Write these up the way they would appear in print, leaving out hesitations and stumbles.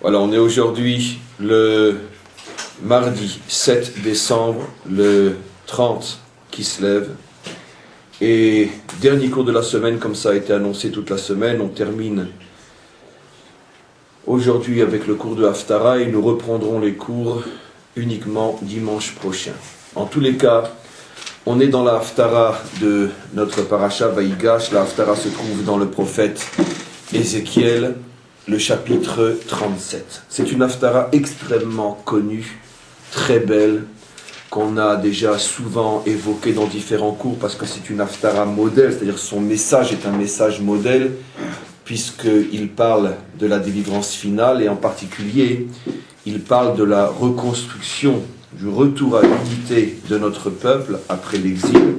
Voilà, on est aujourd'hui le mardi 7 décembre, le 30 qui se lève. Et dernier cours de la semaine, comme ça a été annoncé toute la semaine, on termine aujourd'hui avec le cours de Haftara et nous reprendrons les cours uniquement dimanche prochain. En tous les cas, on est dans la Haftara de notre paracha Vaïgash. La Haftara se trouve dans le prophète Ézéchiel, le chapitre 37. C'est une Haftara extrêmement connue, très belle, qu'on a déjà souvent évoquée dans différents cours parce que c'est une Haftara modèle, c'est-à-dire son message est un message modèle puisqu'il parle de la délivrance finale et en particulier, il parle de la reconstruction, du retour à l'unité de notre peuple après l'exil.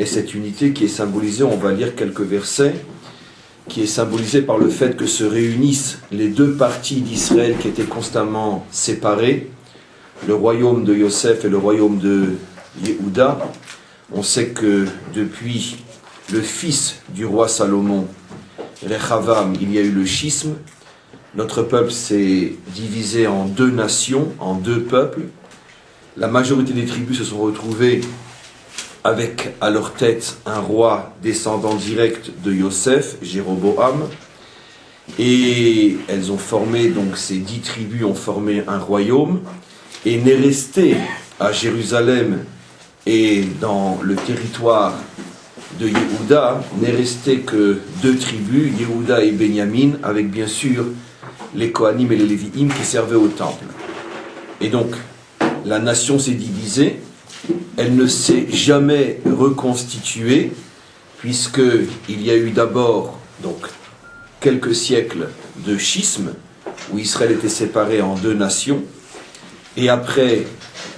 Et cette unité qui est symbolisée, on va lire quelques versets, qui est symbolisée par le fait que se réunissent les deux parties d'Israël qui étaient constamment séparées, le royaume de Yosef et le royaume de Yehuda. On sait que depuis le fils du roi Salomon, Rechavam, il y a eu le schisme. Notre peuple s'est divisé en deux nations, en deux peuples. La majorité des tribus se sont retrouvées avec à leur tête un roi descendant direct de Yosef, Jéroboam. Et elles ont formé, donc ces 10 tribus ont formé un royaume. Et n'est resté à Jérusalem et dans le territoire de Yehuda, n'est resté que 2 tribus, Yehuda et Benyamin, avec bien sûr les Kohanim et les Lévi'im qui servaient au temple. Et donc, la nation s'est divisée, elle ne s'est jamais reconstituée, puisqu'il y a eu d'abord donc quelques siècles de schisme, où Israël était séparé en 2 nations, et après,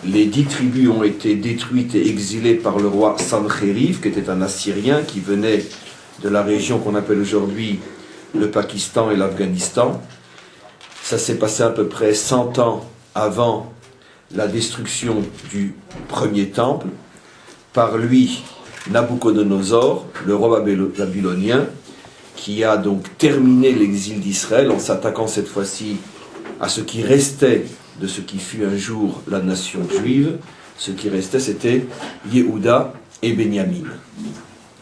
les 10 tribus ont été détruites et exilées par le roi Sancheriv, qui était un Assyrien, qui venait de la région qu'on appelle aujourd'hui le Pakistan et l'Afghanistan. Ça s'est passé à peu près 100 ans avant la destruction du premier temple. Par lui, Nabuchodonosor, le roi babylonien, qui a donc terminé l'exil d'Israël en s'attaquant cette fois-ci à ce qui restait de ce qui fut un jour la nation juive. Ce qui restait, c'était Yehuda et Benyamin.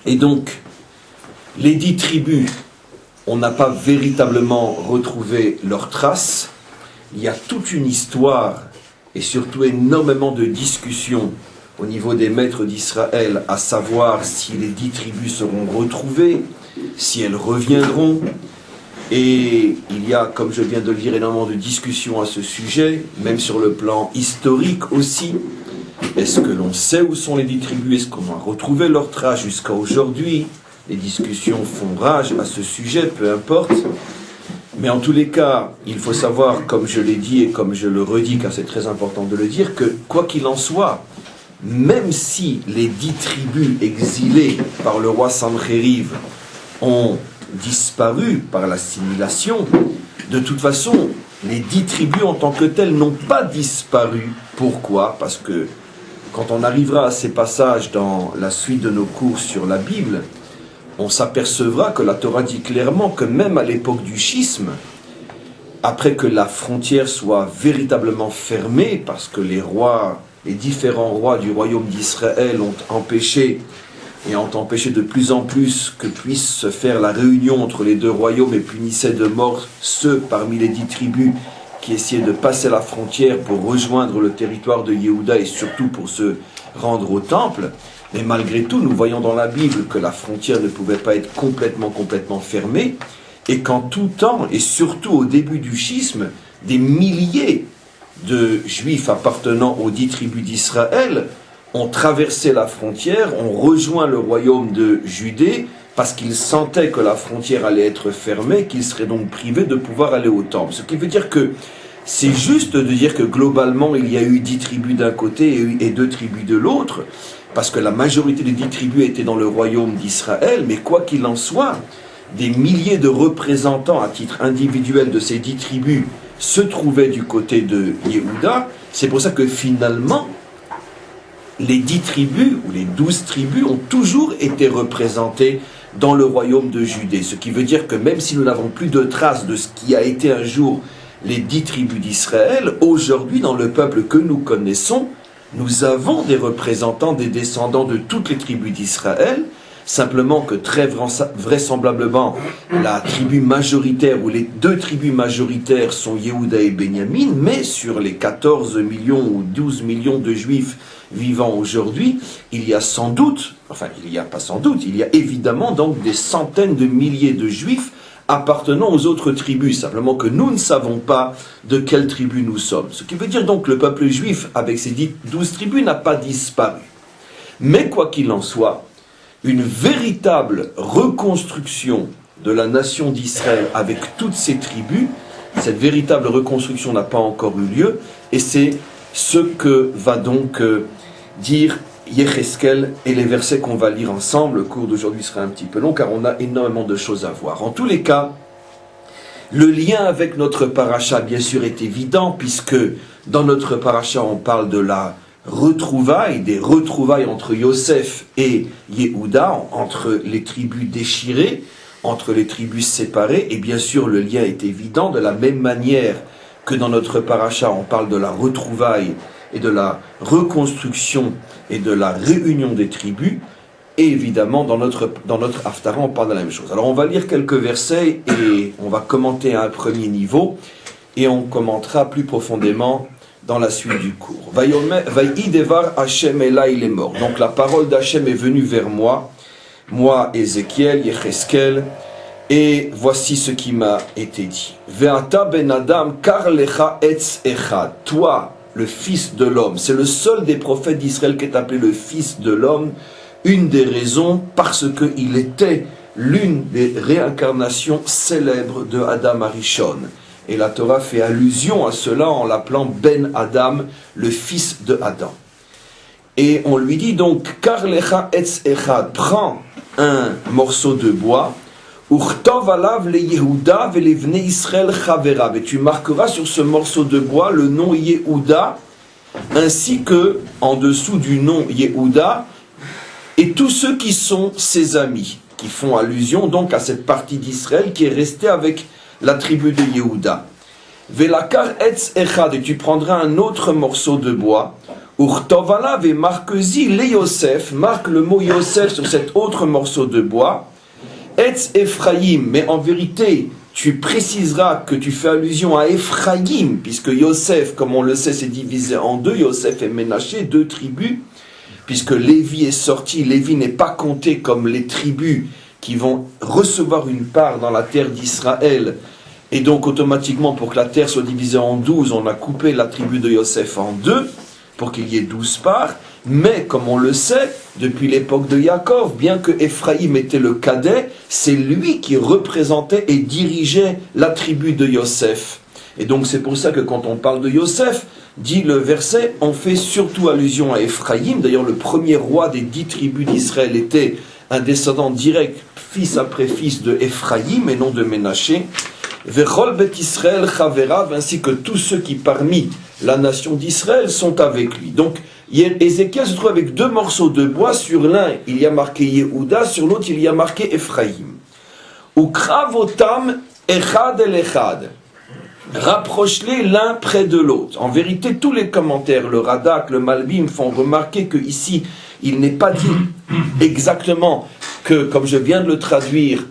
Et donc, les 10 tribus, on n'a pas véritablement retrouvé leurs traces. Il y a toute une histoire et surtout énormément de discussions au niveau des maîtres d'Israël, à savoir si les 10 tribus seront retrouvées, si elles reviendront. Et il y a, comme je viens de le dire, énormément de discussions à ce sujet, même sur le plan historique aussi. Est-ce que l'on sait où sont les 10 tribus? Est-ce qu'on a retrouvé leurs traces jusqu'à aujourd'hui? Les discussions font rage à ce sujet, peu importe. Mais en tous les cas, il faut savoir, comme je l'ai dit et comme je le redis, car c'est très important de le dire, que quoi qu'il en soit, même si les 10 tribus exilées par le roi Sancheriv ont disparu par l'assimilation, de toute façon, les 10 tribus en tant que telles n'ont pas disparu. Pourquoi? Parce que quand on arrivera à ces passages dans la suite de nos cours sur la Bible, on s'apercevra que la Torah dit clairement que même à l'époque du schisme, après que la frontière soit véritablement fermée, parce que les différents rois du royaume d'Israël ont empêché de plus en plus que puisse se faire la réunion entre les 2 royaumes et punissaient de mort ceux parmi les 10 tribus qui essayaient de passer la frontière pour rejoindre le territoire de Yehuda et surtout pour se rendre au temple. Mais malgré tout, nous voyons dans la Bible que la frontière ne pouvait pas être complètement fermée, et qu'en tout temps, et surtout au début du schisme, des milliers de Juifs appartenant aux 10 tribus d'Israël ont traversé la frontière, ont rejoint le royaume de Judée, parce qu'ils sentaient que la frontière allait être fermée, qu'ils seraient donc privés de pouvoir aller au temple. Ce qui veut dire que c'est juste de dire que globalement, il y a eu 10 tribus d'un côté et 2 tribus de l'autre, parce que la majorité des 10 tribus étaient dans le royaume d'Israël, mais quoi qu'il en soit, des milliers de représentants à titre individuel de ces 10 tribus se trouvaient du côté de Yehuda. C'est pour ça que finalement, les 10 tribus, ou les 12 tribus, ont toujours été représentées dans le royaume de Judée. Ce qui veut dire que même si nous n'avons plus de traces de ce qui a été un jour les 10 tribus d'Israël, aujourd'hui dans le peuple que nous connaissons, nous avons des représentants, des descendants de toutes les tribus d'Israël, simplement que très vraisemblablement, la tribu majoritaire ou les 2 tribus majoritaires sont Yehuda et Benyamin, mais sur les 14 millions ou 12 millions de juifs vivant aujourd'hui, il y a sans doute, enfin il y a pas sans doute, il y a évidemment donc des centaines de milliers de juifs appartenant aux autres tribus, simplement que nous ne savons pas de quelle tribu nous sommes. Ce qui veut dire donc que le peuple juif, avec ses 12 tribus, n'a pas disparu. Mais quoi qu'il en soit, une véritable reconstruction de la nation d'Israël avec toutes ses tribus, cette véritable reconstruction n'a pas encore eu lieu, et c'est ce que va donc dire Yecheskel et les versets qu'on va lire ensemble. Le cours d'aujourd'hui sera un petit peu long car on a énormément de choses à voir. En tous les cas, le lien avec notre paracha bien sûr est évident puisque dans notre paracha on parle de la retrouvailles, des retrouvailles entre Yosef et Yehuda, entre les tribus déchirées, entre les tribus séparées, et bien sûr le lien est évident, de la même manière que dans notre paracha on parle de la retrouvaille et de la reconstruction et de la réunion des tribus, et évidemment dans notre Haftara on parle de la même chose. Alors on va lire quelques versets et on va commenter à un premier niveau, et on commentera plus profondément dans la suite du cours. Vaï devar Hashem Elai il est mort. Donc la parole d'Hachem est venue vers moi, Ézéchiel, Yecheskel, et voici ce qui m'a été dit. Ve'ata ben Adam kar lecha etz echad. Toi, le fils de l'homme, c'est le seul des prophètes d'Israël qui est appelé le fils de l'homme, une des raisons parce qu'il était l'une des réincarnations célèbres de Adam Arishon. Et la Torah fait allusion à cela en l'appelant Ben Adam, le fils de Adam. Et on lui dit donc, Kar lecha etz echad, prends un morceau de bois, Urtov alav le Yehuda ve levne Israël chaverav, et tu marqueras sur ce morceau de bois le nom Yehuda, ainsi que en dessous du nom Yehuda, et tous ceux qui sont ses amis, qui font allusion donc à cette partie d'Israël qui est restée avec la tribu de Yehuda. Velakar etz echad, et tu prendras un autre morceau de bois. Urtovalav et marque-y le Yosef, marque le mot Yosef sur cet autre morceau de bois. Etz Ephraim, mais en vérité, tu préciseras que tu fais allusion à Ephraim, puisque Yosef, comme on le sait, c'est divisé en 2. Yosef et Ménaché, 2 tribus, puisque Lévi est sorti. Lévi n'est pas compté comme les tribus qui vont recevoir une part dans la terre d'Israël, et donc automatiquement pour que la terre soit divisée en 12, on a coupé la tribu de Yosef en 2, pour qu'il y ait 12 parts, mais comme on le sait, depuis l'époque de Yaakov, bien que Ephraïm était le cadet, c'est lui qui représentait et dirigeait la tribu de Yosef. Et donc c'est pour ça que quand on parle de Yosef, dit le verset, on fait surtout allusion à Ephraïm. D'ailleurs le premier roi des 10 tribus d'Israël était un descendant direct, fils après fils de Ephraïm et non de Ménaché. Vechol bet Israël chaverav, ainsi que tous ceux qui parmi la nation d'Israël sont avec lui. Donc Ézéchiel se trouve avec 2 morceaux de bois. Sur l'un il y a marqué Yehuda, sur l'autre il y a marqué Ephraïm. Ukravotam echad el echad, rapproche-les l'un près de l'autre. En vérité, tous les commentaires, le Radak, le Malbim, font remarquer que ici il n'est pas dit exactement que, comme je viens de le traduire,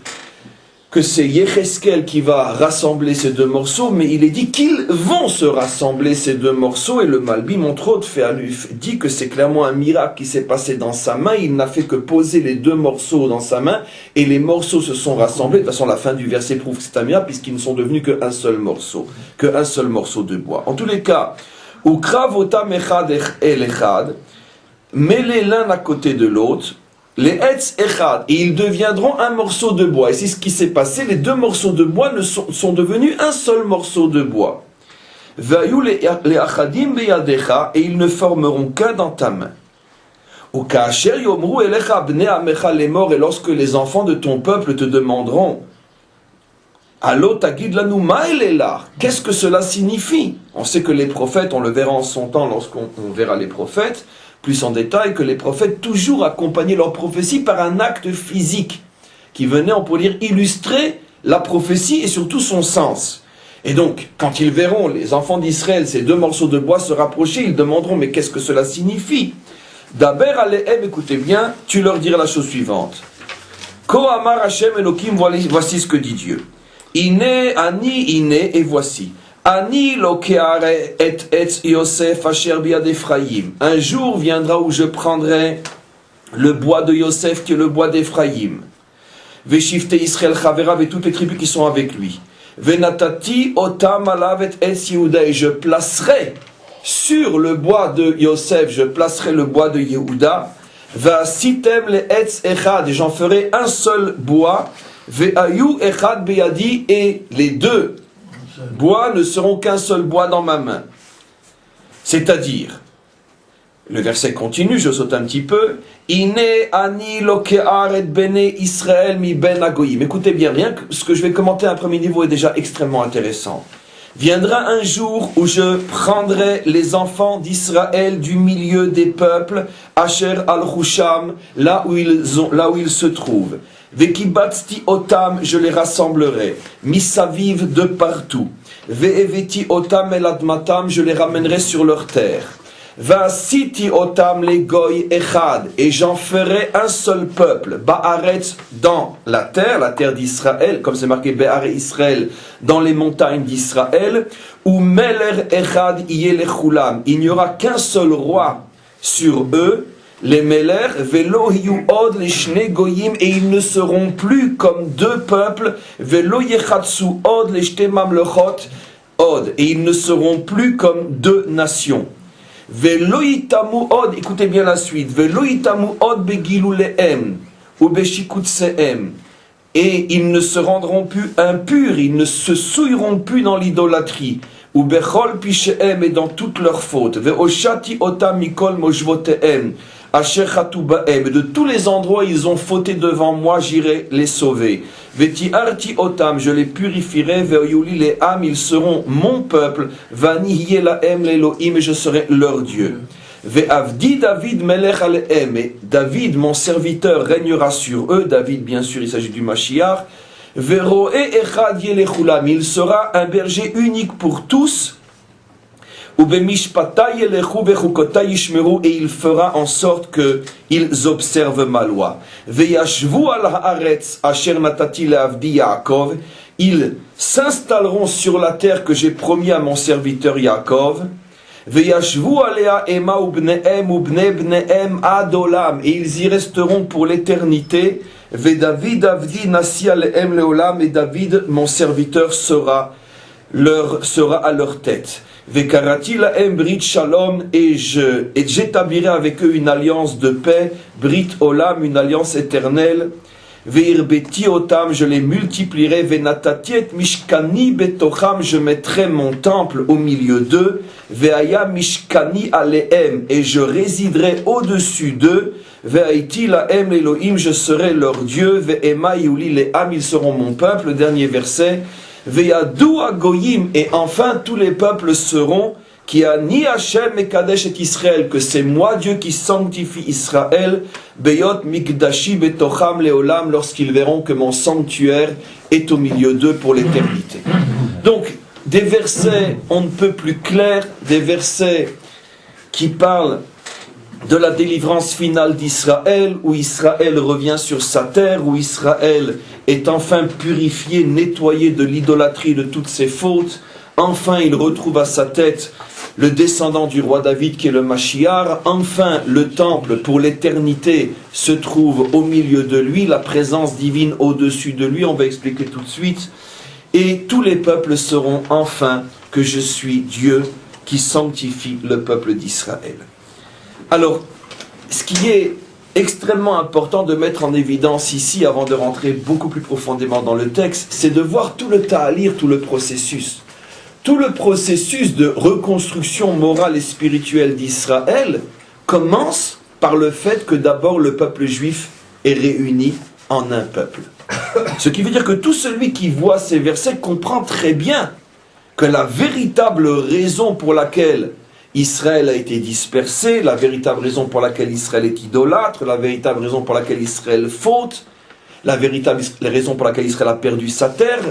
que c'est Yecheskel qui va rassembler ces 2 morceaux, mais il est dit qu'ils vont se rassembler ces 2 morceaux, et le Malbim, entre autres, dit que c'est clairement un miracle qui s'est passé dans sa main. Il n'a fait que poser les 2 morceaux dans sa main, et les morceaux se sont rassemblés. De toute façon, la fin du verset prouve que c'est un miracle, puisqu'ils ne sont devenus qu'un seul morceau de bois. En tous les cas, Ukravotam echad el echad, mets-les l'un à côté de l'autre, les etz echad, et ils deviendront un morceau de bois. Et c'est ce qui s'est passé, les 2 morceaux de bois sont devenus un seul morceau de bois. Vayu les achadim beyadecha, et ils ne formeront qu'un dans ta main. Ou ka'asher yomru elecha bnei amecha lemor, et lorsque les enfants de ton peuple te demanderont, Allo tagid lanu ma elela, qu'est-ce que cela signifie? On sait que les prophètes, on le verra en son temps lorsqu'on verra les prophètes, plus en détail, que les prophètes toujours accompagnaient leur prophétie par un acte physique qui venait, on pourrait dire, illustrer la prophétie et surtout son sens. Et donc, quand ils verront les enfants d'Israël, ces deux morceaux de bois se rapprocher, ils demanderont, mais qu'est-ce que cela signifie? Daber alehem, écoutez bien, tu leur diras la chose suivante. Ko amar Hashem Elokim, voici ce que dit Dieu. Ine, ani, ine, et voici. Ani lokeare et etz Yosef asher biad Ephraim. Un jour viendra où je prendrai le bois de Yosef qui est le bois d'Ephraïm. Veshifte Israël chaverav et toutes les tribus qui sont avec lui. Venatati otam alav et etz Yehuda, et je placerai sur le bois de Yosef, je placerai le bois de Yehuda. Vasitem le etz echad, et j'en ferai un seul bois. Ve'ayu echad beyadi, et les deux bois ne seront qu'un seul bois dans ma main. C'est-à-dire, le verset continue, je saute un petit peu. Ine ani lokear et bene Israël mi ben agoyim. Écoutez bien, rien que ce que je vais commenter à un premier niveau est déjà extrêmement intéressant. Viendra un jour où je prendrai les enfants d'Israël du milieu des peuples, Asher al-Husham, là où ils se trouvent. Vekibatzti otam, je les rassemblerai. Misaviv, de partout. Ve'eveti otam eladmatam, je les ramènerai sur leur terre. Vasiti otam les goy echad, et j'en ferai un seul peuple, Baaretz, dans la terre d'Israël, comme c'est marqué Be'are Israël, dans les montagnes d'Israël, ou Meler echad yelechulam, il n'y aura qu'un seul roi sur eux, les Meler, velo hiu od les shne goyim, et ils ne seront plus comme deux peuples, velo yechatsu od les shte mamlechot od, et ils ne seront plus comme deux nations. Veloïtamu od, écoutez bien la suite. Veloïtamu od begilulehem ou beshikutsehem. Et ils ne se rendront plus impurs, ils ne se souilleront plus dans l'idolâtrie. Ou bechol pishehem, et dans toutes leurs fautes. Veoshati otam mikol mojvotehem. De tous les endroits où ils ont fauté devant moi, j'irai les sauver. Veti arti otam, je les purifierai. Veoyuli les am, ils seront mon peuple. Vani laem l'Elohim, et je serai leur Dieu. Ve'avdi David melech alehem, et David, mon serviteur, régnera sur eux. David, bien sûr, il s'agit du Mashiach. Veroe echad yelechulam, il sera un berger unique pour tous. Et il fera en sorte qu'ils observent ma loi. Ils s'installeront sur la terre que j'ai promis à mon serviteur Yaakov. Et ils y resteront pour l'éternité. Et David, mon serviteur, sera à leur tête. Vekarati lahem brit shalom, et j'établirai avec eux une alliance de paix, brit olam, une alliance éternelle. Veirbeti otam, je les multiplierai. Venatati et mishkani betocham, je mettrai mon temple au milieu d'eux. Veaya mishkani alehem, et je résiderai au-dessus d'eux. Veaiti lahem l'Elohim, je serai leur Dieu. Veema yuli le'am, ils seront mon peuple. Dernier verset. Veyadou agoyim, et enfin tous les peuples sauront qui a ni Hashem mekadesh et Israël, que c'est moi Dieu qui sanctifie Israël, beyot mikdashi betocham leolam, lorsqu'ils verront que mon sanctuaire est au milieu d'eux pour l'éternité. Donc des versets on ne peut plus clairs, des versets qui parlent de la délivrance finale d'Israël, où Israël revient sur sa terre, où Israël est enfin purifié, nettoyé de l'idolâtrie, de toutes ses fautes. Enfin, il retrouve à sa tête le descendant du roi David qui est le Mashiach. Enfin, le temple pour l'éternité se trouve au milieu de lui, la présence divine au-dessus de lui, on va expliquer tout de suite. Et tous les peuples sauront enfin que je suis Dieu qui sanctifie le peuple d'Israël. Alors, ce qui est extrêmement important de mettre en évidence ici, avant de rentrer beaucoup plus profondément dans le texte, c'est de voir tout le ta'alir, tout le processus. Tout le processus de reconstruction morale et spirituelle d'Israël commence par le fait que d'abord le peuple juif est réuni en un peuple. Ce qui veut dire que tout celui qui voit ces versets comprend très bien que la véritable raison pour laquelle Israël a été dispersé, la véritable raison pour laquelle Israël est idolâtre, la véritable raison pour laquelle Israël faute, la véritable raison pour laquelle Israël a perdu sa terre,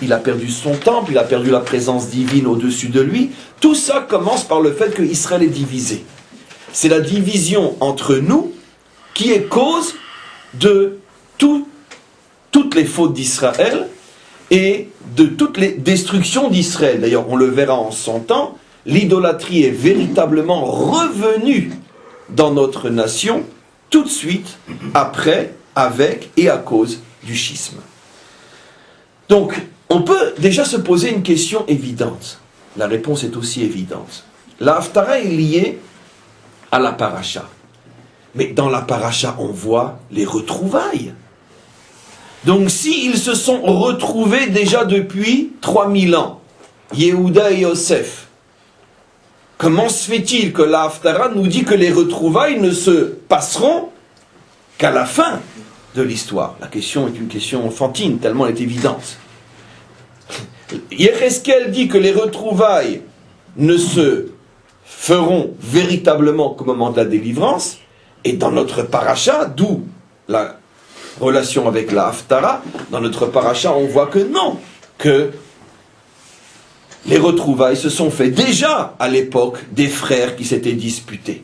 il a perdu son temple, il a perdu la présence divine au-dessus de lui. Tout ça commence par le fait qu'Israël est divisé. C'est la division entre nous qui est cause de toutes les fautes d'Israël et de toutes les destructions d'Israël. D'ailleurs, on le verra en son temps, l'idolâtrie est véritablement revenue dans notre nation tout de suite, après, avec et à cause du schisme. Donc, on peut déjà se poser une question évidente. La réponse est aussi évidente. La Haftara est liée à la paracha. Mais dans la paracha, on voit les retrouvailles. Donc, s'ils se sont retrouvés déjà depuis 3000 ans, Yehuda et Yosef, comment se fait-il que la Haftara nous dit que les retrouvailles ne se passeront qu'à la fin de l'histoire? La question est une question enfantine, tellement elle est évidente. Yecheskel dit que les retrouvailles ne se feront véritablement qu'au moment de la délivrance, et dans notre paracha, d'où la relation avec la Haftara, dans notre paracha, on voit que non, que les retrouvailles se sont faites déjà à l'époque des frères qui s'étaient disputés.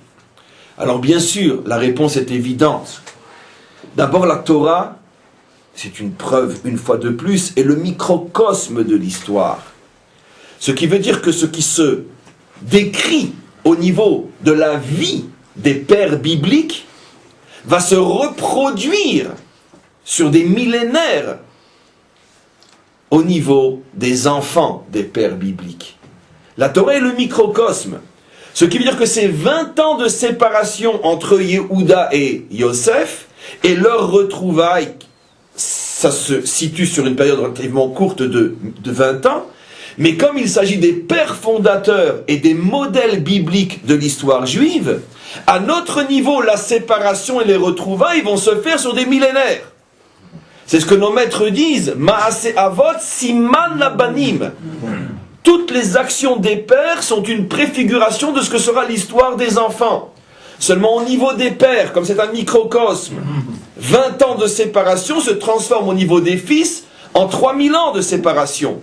Alors bien sûr, la réponse est évidente. D'abord, la Torah, c'est une preuve, une fois de plus, est le microcosme de l'histoire. Ce qui veut dire que ce qui se décrit au niveau de la vie des pères bibliques va se reproduire sur des millénaires au niveau des enfants des pères bibliques. La Torah est le microcosme. Ce qui veut dire que ces 20 ans de séparation entre Yehuda et Yosef et leur retrouvailles, ça se situe sur une période relativement courte de 20 ans, mais comme il s'agit des pères fondateurs et des modèles bibliques de l'histoire juive, à notre niveau, la séparation et les retrouvailles vont se faire sur des millénaires. C'est ce que nos maîtres disent, Maase Avot Siman Labanim. Toutes les actions des pères sont une préfiguration de ce que sera l'histoire des enfants. Seulement au niveau des pères, comme c'est un microcosme, 20 ans de séparation se transforment au niveau des fils en 3000 ans de séparation.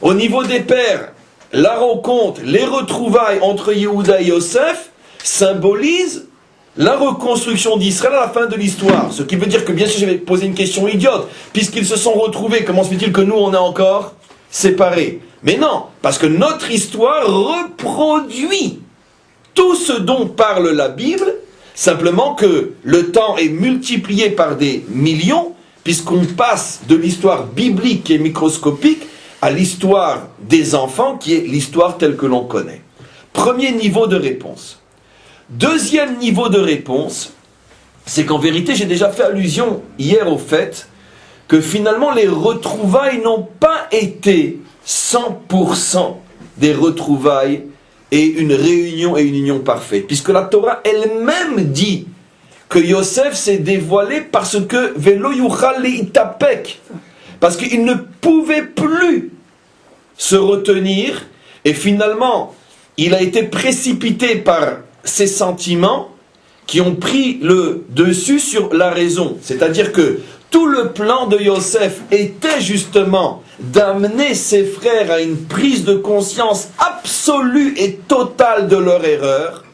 Au niveau des pères, la rencontre, les retrouvailles entre Yehuda et Yosef symbolisent la reconstruction d'Israël à la fin de l'histoire. Ce qui veut dire que, bien sûr, j'avais posé une question idiote. Puisqu'ils se sont retrouvés, comment se fait-il que nous, on est encore séparés? Mais non, parce que notre histoire reproduit tout ce dont parle la Bible, simplement que le temps est multiplié par des millions, puisqu'on passe de l'histoire biblique qui est microscopique à l'histoire des enfants qui est l'histoire telle que l'on connaît. Premier niveau de réponse. Deuxième niveau de réponse, c'est qu'en vérité, j'ai déjà fait allusion hier au fait que finalement les retrouvailles n'ont pas été 100% des retrouvailles et une réunion et une union parfaite. Puisque la Torah elle-même dit que Yosef s'est dévoilé parce que Velo yuchal leitapek, parce qu'il ne pouvait plus se retenir et finalement il a été précipité par ses sentiments qui ont pris le dessus sur la raison. C'est-à-dire que tout le plan de Yosef était justement d'amener ses frères à une prise de conscience absolue et totale de leur erreur,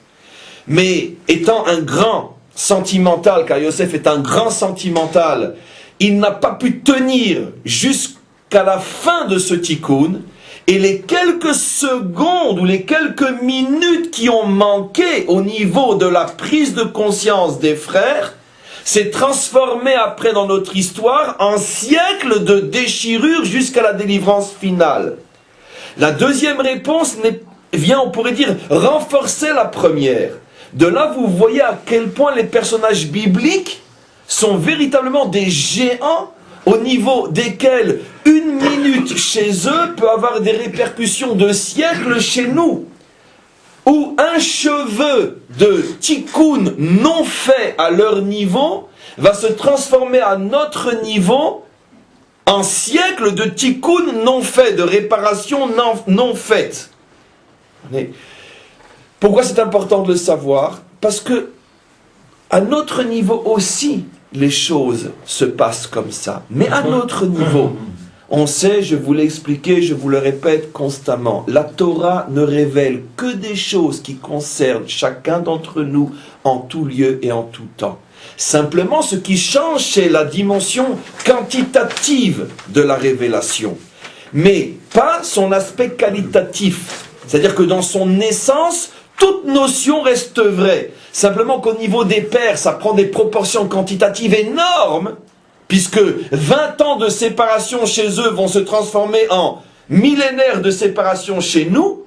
mais étant un grand sentimental, car Yosef est un grand sentimental, il n'a pas pu tenir jusqu'à la fin de ce tikkun, et les quelques secondes ou les quelques minutes qui ont manqué au niveau de la prise de conscience des frères s'est transformé après dans notre histoire en siècles de déchirure jusqu'à la délivrance finale. La deuxième réponse vient, on pourrait dire, renforcer la première. De là, vous voyez à quel point les personnages bibliques sont véritablement des géants au niveau desquels une minute chez eux peut avoir des répercussions de siècles chez nous. Où un cheveu de tikkun non fait à leur niveau va se transformer à notre niveau en siècles de tikkun non fait, de réparation non faite. Pourquoi c'est important de le savoir? Parce que à notre niveau aussi, les choses se passent comme ça. Mais à notre niveau, on sait, je vous l'ai expliqué, je vous le répète constamment, la Torah ne révèle que des choses qui concernent chacun d'entre nous en tout lieu et en tout temps. Simplement, ce qui change, c'est la dimension quantitative de la révélation, mais pas son aspect qualitatif. C'est-à-dire que dans son essence, toute notion reste vraie. Simplement qu'au niveau des pères, ça prend des proportions quantitatives énormes, puisque 20 ans de séparation chez eux vont se transformer en millénaires de séparation chez nous,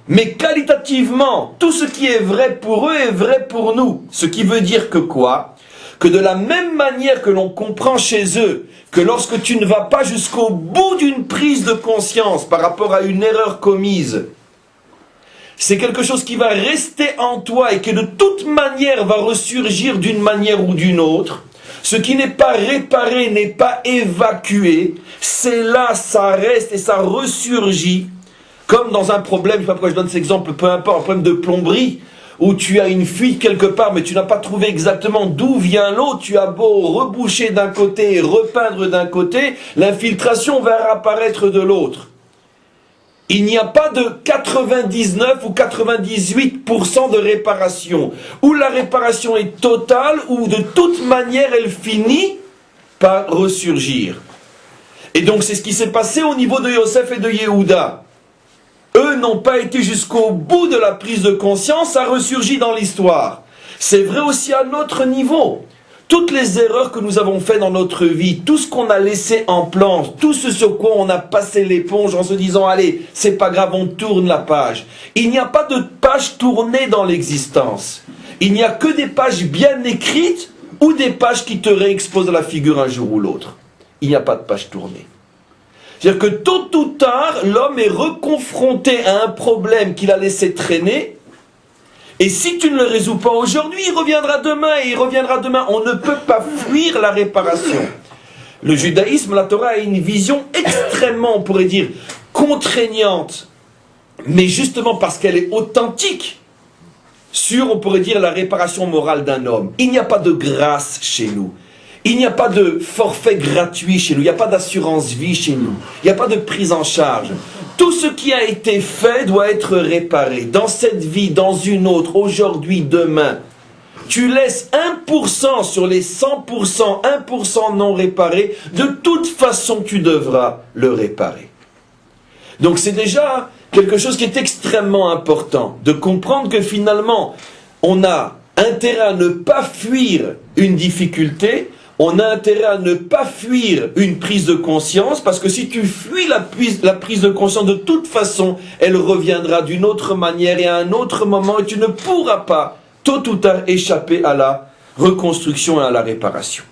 mais qualitativement, tout ce qui est vrai pour eux est vrai pour nous. Ce qui veut dire que quoi? Que de la même manière que l'on comprend chez eux, que lorsque tu ne vas pas jusqu'au bout d'une prise de conscience par rapport à une erreur commise, c'est quelque chose qui va rester en toi et qui de toute manière va ressurgir d'une manière ou d'une autre. Ce qui n'est pas réparé, n'est pas évacué, c'est là, ça reste et ça ressurgit. Comme dans un problème, je ne sais pas pourquoi je donne cet exemple, peu importe, un problème de plomberie, où tu as une fuite quelque part, mais tu n'as pas trouvé exactement d'où vient l'eau, tu as beau reboucher d'un côté et repeindre d'un côté, l'infiltration va réapparaître de l'autre. Il n'y a pas de 99 ou 98% de réparation, où la réparation est totale, où de toute manière elle finit par ressurgir. Et donc c'est ce qui s'est passé au niveau de Yosef et de Yehuda. Eux n'ont pas été jusqu'au bout de la prise de conscience, ça ressurgit dans l'histoire. C'est vrai aussi à notre niveau. Toutes les erreurs que nous avons faites dans notre vie, tout ce qu'on a laissé en plan, tout ce sur quoi on a passé l'éponge en se disant « Allez, c'est pas grave, on tourne la page ». Il n'y a pas de page tournée dans l'existence. Il n'y a que des pages bien écrites ou des pages qui te réexposent à la figure un jour ou l'autre. Il n'y a pas de page tournée. C'est-à-dire que tôt ou tard, l'homme est reconfronté à un problème qu'il a laissé traîner. Et si tu ne le résous pas aujourd'hui, il reviendra demain et il reviendra demain. On ne peut pas fuir la réparation. Le judaïsme, la Torah a une vision extrêmement, on pourrait dire, contraignante, mais justement parce qu'elle est authentique sur, on pourrait dire, la réparation morale d'un homme. Il n'y a pas de grâce chez nous. Il n'y a pas de forfait gratuit chez nous. Il n'y a pas d'assurance vie chez nous. Il n'y a pas de prise en charge. Tout ce qui a été fait doit être réparé. Dans cette vie, dans une autre, aujourd'hui, demain. Tu laisses 1% sur les 100%, 1% non réparé. De toute façon, tu devras le réparer. Donc c'est déjà quelque chose qui est extrêmement important. De comprendre que finalement, on a intérêt à ne pas fuir une difficulté. On a intérêt à ne pas fuir une prise de conscience, parce que si tu fuis la prise de conscience, de toute façon, elle reviendra d'une autre manière et à un autre moment, et tu ne pourras pas, tôt ou tard, échapper à la reconstruction et à la réparation.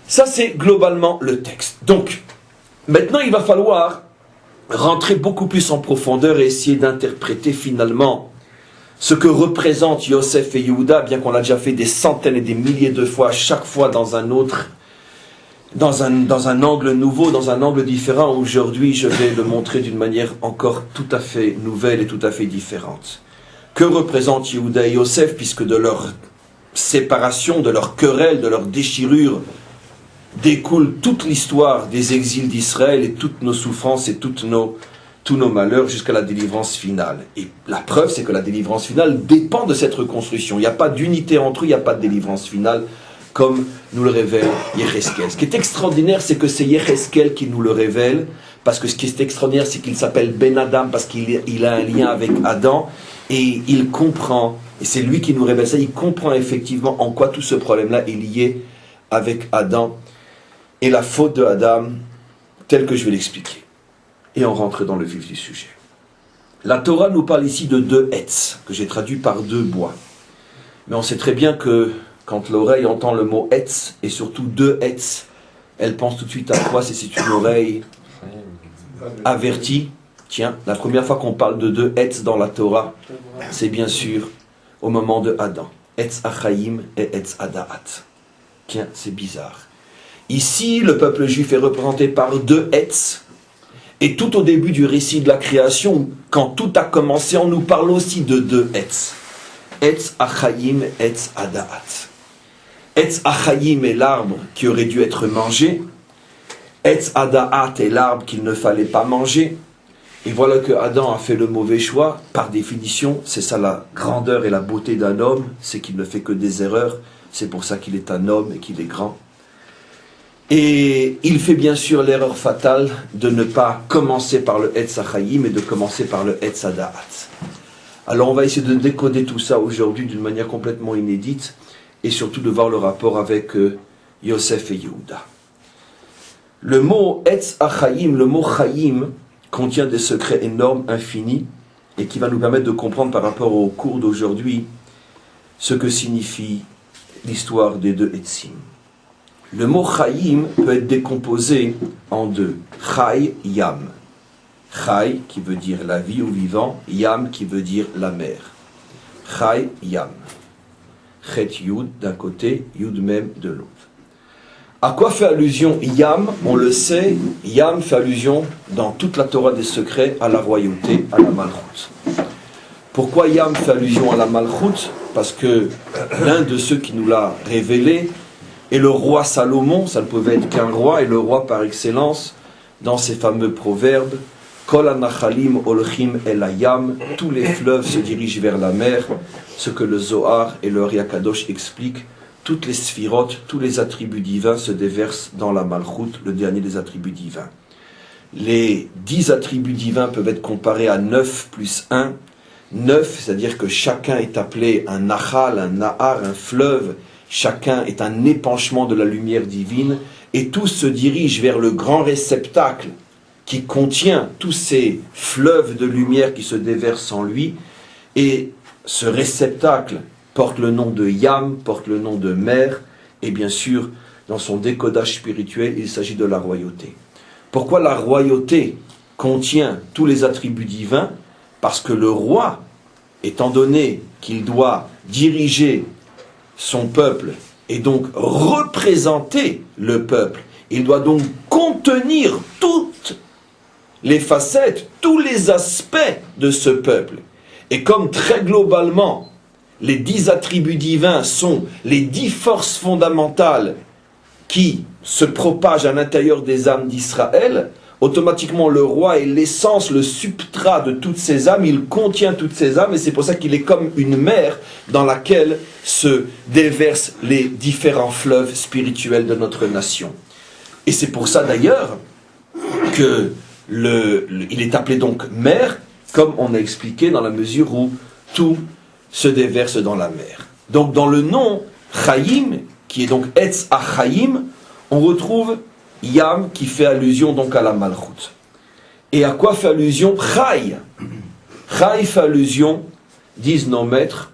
Ça, c'est globalement le texte. Donc, maintenant, il va falloir rentrer beaucoup plus en profondeur et essayer d'interpréter finalement ce que représentent Yosef et Yehuda, bien qu'on l'a déjà fait des centaines et des milliers de fois, chaque fois dans un autre, dans un angle nouveau, dans un angle différent. Aujourd'hui, je vais le montrer d'une manière encore tout à fait nouvelle et tout à fait différente. Que représentent Yehuda et Yosef, puisque de leur séparation, de leur querelle, de leur déchirure, découle toute l'histoire des exils d'Israël et toutes nos souffrances et tous nos malheurs jusqu'à la délivrance finale. Et la preuve, c'est que la délivrance finale dépend de cette reconstruction. Il n'y a pas d'unité entre eux, il n'y a pas de délivrance finale, comme nous le révèle Yecheskel. Ce qui est extraordinaire, c'est que c'est Yecheskel qui nous le révèle, parce que ce qui est extraordinaire, c'est qu'il s'appelle Ben Adam, parce qu'il a un lien avec Adam, et il comprend, et c'est lui qui nous révèle ça, il comprend effectivement en quoi tout ce problème-là est lié avec Adam, et la faute de Adam, telle que je vais l'expliquer. Et on rentre dans le vif du sujet. La Torah nous parle ici de 2 etz, que j'ai traduit par 2 bois. Mais on sait très bien que quand l'oreille entend le mot etz, et surtout 2 etz, elle pense tout de suite à quoi? C'est une oreille avertie. Tiens, la première fois qu'on parle de 2 etz dans la Torah, c'est bien sûr au moment de Adam. Etz Achaim et Etz Adaat. Tiens, c'est bizarre. Ici, le peuple juif est représenté par 2 etz. Et tout au début du récit de la création, quand tout a commencé, on nous parle aussi de 2 etz. Etz Achaim, Etz Adaat. Etz Achayim est l'arbre qui aurait dû être mangé. Etz Ada'at est l'arbre qu'il ne fallait pas manger. Et voilà que Adam a fait le mauvais choix. Par définition, c'est ça la grandeur et la beauté d'un homme, c'est qu'il ne fait que des erreurs. C'est pour ça qu'il est un homme et qu'il est grand. Et il fait bien sûr l'erreur fatale de ne pas commencer par le Etz Achayim, mais de commencer par le Etz Ada'at. Alors on va essayer de décoder tout ça aujourd'hui d'une manière complètement inédite et surtout de voir le rapport avec Yosef et Yehuda. Le mot Etz Achayim, le mot Chayim, contient des secrets énormes, infinis, et qui va nous permettre de comprendre par rapport au cours d'aujourd'hui ce que signifie l'histoire des deux Etzim. Le mot Chayim peut être décomposé en deux. Chay, Yam. Chay qui veut dire la vie ou vivant, Yam qui veut dire la mer. Chay, Yam. Chet Yud d'un côté, Yud Mem de l'autre. À quoi fait allusion Yam? On le sait, Yam fait allusion dans toute la Torah des secrets à la royauté, à la Malchut. Pourquoi Yam fait allusion à la Malchut? Parce que l'un de ceux qui nous l'a révélé est le roi Salomon, ça ne pouvait être qu'un roi, et le roi par excellence, dans ses fameux proverbes, Kol anachalim olchim el hayam, tous les fleuves se dirigent vers la mer, ce que le Zohar et le Ria Kadosh expliquent. Toutes les sphirotes, tous les attributs divins se déversent dans la Malchut, le dernier des attributs divins. Les 10 attributs divins peuvent être comparés à 9 plus 1. 9, c'est-à-dire que chacun est appelé un nachal, un nahar, un fleuve. Chacun est un épanchement de la lumière divine. Et tous se dirigent vers le grand réceptacle qui contient tous ces fleuves de lumière qui se déversent en lui. Et ce réceptacle porte le nom de Yam, porte le nom de mer, et bien sûr, dans son décodage spirituel, il s'agit de la royauté. Pourquoi la royauté contient tous les attributs divins? Parce que le roi, étant donné qu'il doit diriger son peuple, et donc représenter le peuple, il doit donc contenir toutes les facettes, tous les aspects de ce peuple. Et comme très globalement, les 10 attributs divins sont les 10 forces fondamentales qui se propagent à l'intérieur des âmes d'Israël, automatiquement le roi est l'essence, le substrat de toutes ces âmes, il contient toutes ces âmes, et c'est pour ça qu'il est comme une mer dans laquelle se déversent les différents fleuves spirituels de notre nation. Et c'est pour ça d'ailleurs que il est appelé donc mer, comme on a expliqué dans la mesure où tout se déverse dans la mer. Donc dans le nom Chayim, qui est donc Etz Achayim, on retrouve Yam qui fait allusion donc à la Malchut. Et à quoi fait allusion Chay? Chay fait allusion, disent nos maîtres,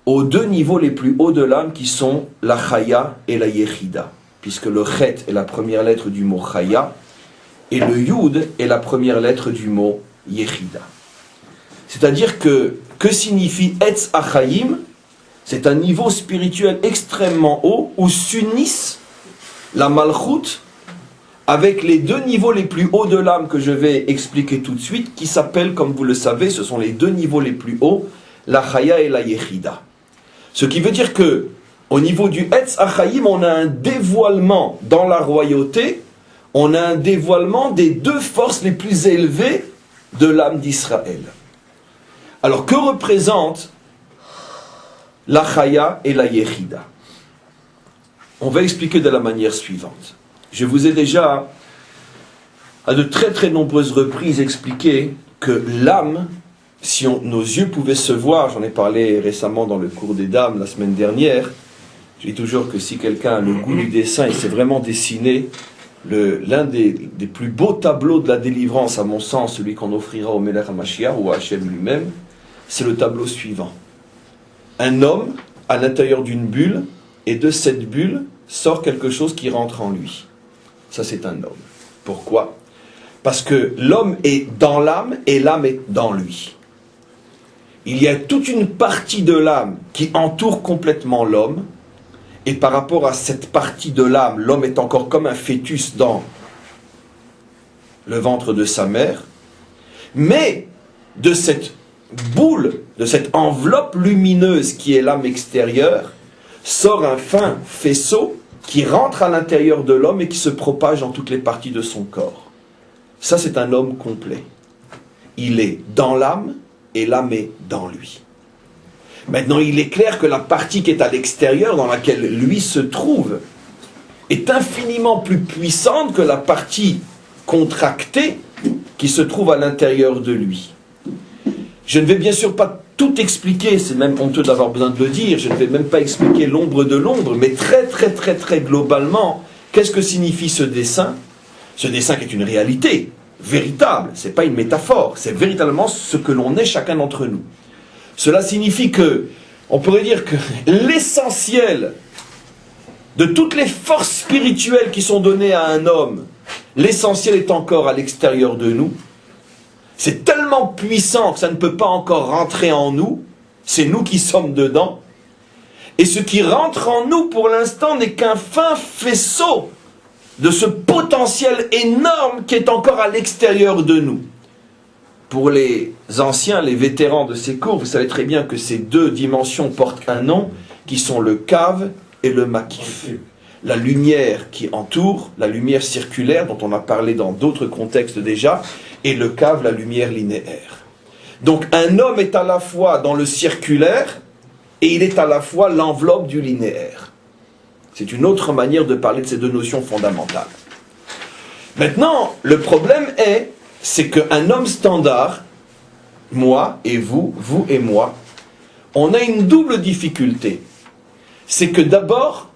aux deux niveaux les plus hauts de l'âme qui sont la Chaya et la Yechida. Puisque le Chet est la première lettre du mot Chaya et le Yud est la première lettre du mot Yechida. C'est-à-dire que signifie Etz Achayim? C'est un niveau spirituel extrêmement haut où s'unissent la Malchut avec les deux niveaux les plus hauts de l'âme que je vais expliquer tout de suite, qui s'appellent, comme vous le savez, ce sont les deux niveaux les plus hauts, la Chaya et la Yechida. Ce qui veut dire que, au niveau du Etz Achayim, on a un dévoilement dans la royauté, on a un dévoilement des deux forces les plus élevées de l'âme d'Israël. Alors, que représentent la Chaya et la Yechida? On va expliquer de la manière suivante. Je vous ai déjà, à de très très nombreuses reprises, expliqué que l'âme, si nos yeux pouvaient se voir, j'en ai parlé récemment dans le cours des dames la semaine dernière, je dis toujours que si quelqu'un a le goût du dessin et sait vraiment dessiner, l'un des plus beaux tableaux de la délivrance, à mon sens, celui qu'on offrira au Melech HaMashiach ou à Hachem lui-même, c'est le tableau suivant. Un homme à l'intérieur d'une bulle, et de cette bulle sort quelque chose qui rentre en lui. Ça, c'est un homme. Pourquoi? Parce que l'homme est dans l'âme et l'âme est dans lui. Il y a toute une partie de l'âme qui entoure complètement l'homme, et par rapport à cette partie de l'âme, l'homme est encore comme un fœtus dans le ventre de sa mère, mais de cette boule, de cette enveloppe lumineuse qui est l'âme extérieure, sort un fin faisceau qui rentre à l'intérieur de l'homme et qui se propage dans toutes les parties de son corps. Ça, c'est un homme complet. Il est dans l'âme et l'âme est dans lui. Maintenant, il est clair que la partie qui est à l'extérieur, dans laquelle lui se trouve, est infiniment plus puissante que la partie contractée qui se trouve à l'intérieur de lui. Je ne vais bien sûr pas tout expliquer, c'est même honteux d'avoir besoin de le dire, je ne vais même pas expliquer l'ombre de l'ombre, mais très globalement, qu'est-ce que signifie ce dessin? Ce dessin qui est une réalité, véritable, ce n'est pas une métaphore, c'est véritablement ce que l'on est chacun d'entre nous. Cela signifie que, on pourrait dire que l'essentiel de toutes les forces spirituelles qui sont données à un homme, l'essentiel est encore à l'extérieur de nous. C'est tellement puissant que ça ne peut pas encore rentrer en nous, c'est nous qui sommes dedans. Et ce qui rentre en nous pour l'instant n'est qu'un fin faisceau de ce potentiel énorme qui est encore à l'extérieur de nous. Pour les anciens, les vétérans de ces cours, vous savez très bien que ces deux dimensions portent un nom, qui sont le cave et le makif. La lumière qui entoure, la lumière circulaire, dont on a parlé dans d'autres contextes déjà, et le cave, la lumière linéaire. Donc un homme est à la fois dans le circulaire, et il est à la fois l'enveloppe du linéaire. C'est une autre manière de parler de ces deux notions fondamentales. Maintenant, le problème c'est qu'un homme standard, moi et vous, vous et moi, on a une double difficulté. C'est que d'abord,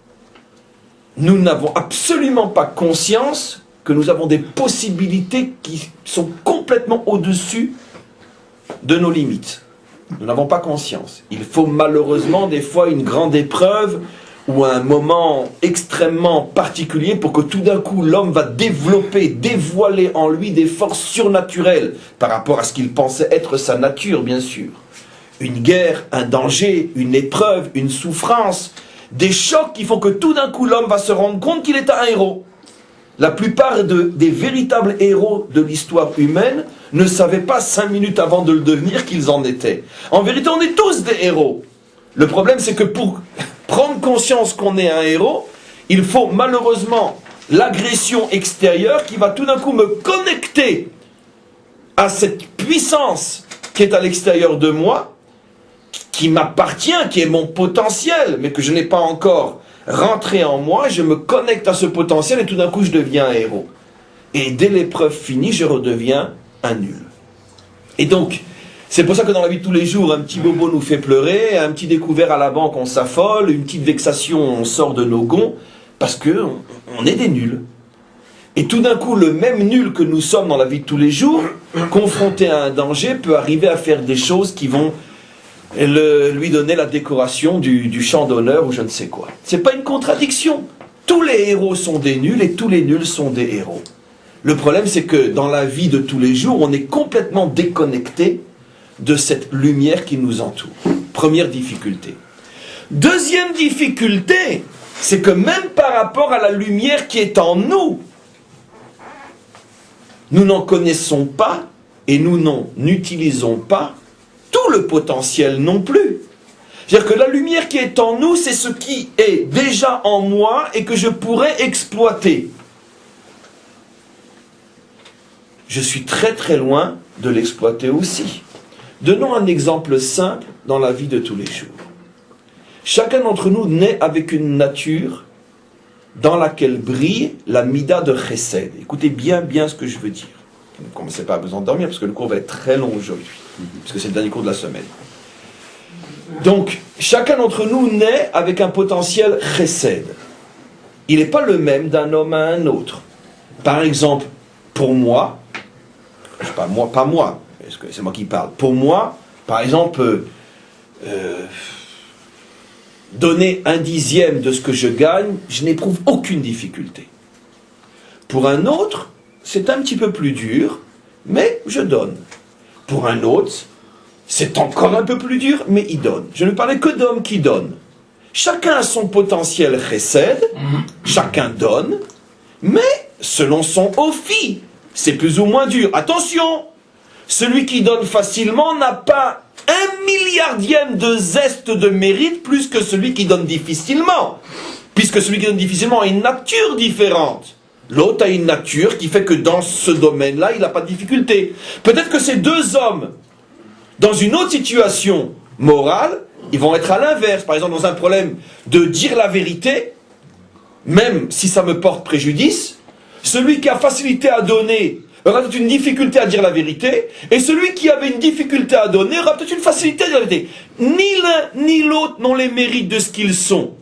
nous n'avons absolument pas conscience que nous avons des possibilités qui sont complètement au-dessus de nos limites. Nous n'avons pas conscience. Il faut malheureusement des fois une grande épreuve ou un moment extrêmement particulier pour que tout d'un coup l'homme va développer, dévoiler en lui des forces surnaturelles par rapport à ce qu'il pensait être sa nature, bien sûr. Une guerre, un danger, une épreuve, une souffrance, des chocs qui font que tout d'un coup l'homme va se rendre compte qu'il est un héros. La plupart des véritables héros de l'histoire humaine ne savaient pas 5 minutes avant de le devenir qu'ils en étaient. En vérité, on est tous des héros. Le problème, c'est que pour prendre conscience qu'on est un héros, il faut malheureusement l'agression extérieure qui va tout d'un coup me connecter à cette puissance qui est à l'extérieur de moi, qui m'appartient, qui est mon potentiel, mais que je n'ai pas encore rentré en moi. Je me connecte à ce potentiel et tout d'un coup je deviens un héros. Et dès l'épreuve finie, je redeviens un nul. Et donc, c'est pour ça que dans la vie de tous les jours, un petit bobo nous fait pleurer, un petit découvert à la banque, on s'affole, une petite vexation, on sort de nos gonds, parce qu'on est des nuls. Et tout d'un coup, le même nul que nous sommes dans la vie de tous les jours, confronté à un danger, peut arriver à faire des choses qui vont lui donner la décoration du champ d'honneur ou je ne sais quoi. C'est pas une contradiction. Tous les héros sont des nuls et tous les nuls sont des héros. Le problème, c'est que dans la vie de tous les jours, on est complètement déconnecté de cette lumière qui nous entoure. Première difficulté. Deuxième difficulté, c'est que même par rapport à la lumière qui est en nous, nous n'en connaissons pas et nous n'utilisons pas tout le potentiel non plus. C'est-à-dire que la lumière qui est en nous, c'est ce qui est déjà en moi et que je pourrais exploiter. Je suis très loin de l'exploiter aussi. Donnons un exemple simple dans la vie de tous les jours. Chacun d'entre nous naît avec une nature dans laquelle brille la mida de Chesed. Écoutez bien ce que je veux dire. Ne commencez pas à besoin de dormir parce que le cours va être très long aujourd'hui, parce que c'est le dernier cours de la semaine. Donc, chacun d'entre nous naît avec un potentiel Chesed. Il n'est pas le même d'un homme à un autre. Par exemple, pour moi, pas moi, parce que c'est moi qui parle. Pour moi, par exemple, donner 1/10 de ce que je gagne, je n'éprouve aucune difficulté. Pour un autre, c'est un petit peu plus dur, mais je donne. Pour un autre, c'est encore un peu plus dur, mais il donne. Je ne parlais que d'hommes qui donnent. Chacun a son potentiel chesed, chacun donne, mais selon son ofi, c'est plus ou moins dur. Attention, celui qui donne facilement n'a pas 1 milliardième de zeste de mérite plus que celui qui donne difficilement. Puisque celui qui donne difficilement a une nature différente. L'autre a une nature qui fait que dans ce domaine-là, il n'a pas de difficulté. Peut-être que ces deux hommes, dans une autre situation morale, ils vont être à l'inverse. Par exemple, dans un problème de dire la vérité, même si ça me porte préjudice, celui qui a facilité à donner aura peut-être une difficulté à dire la vérité, et celui qui avait une difficulté à donner aura peut-être une facilité à dire la vérité. Ni l'un ni l'autre n'ont les mérites de ce qu'ils sont.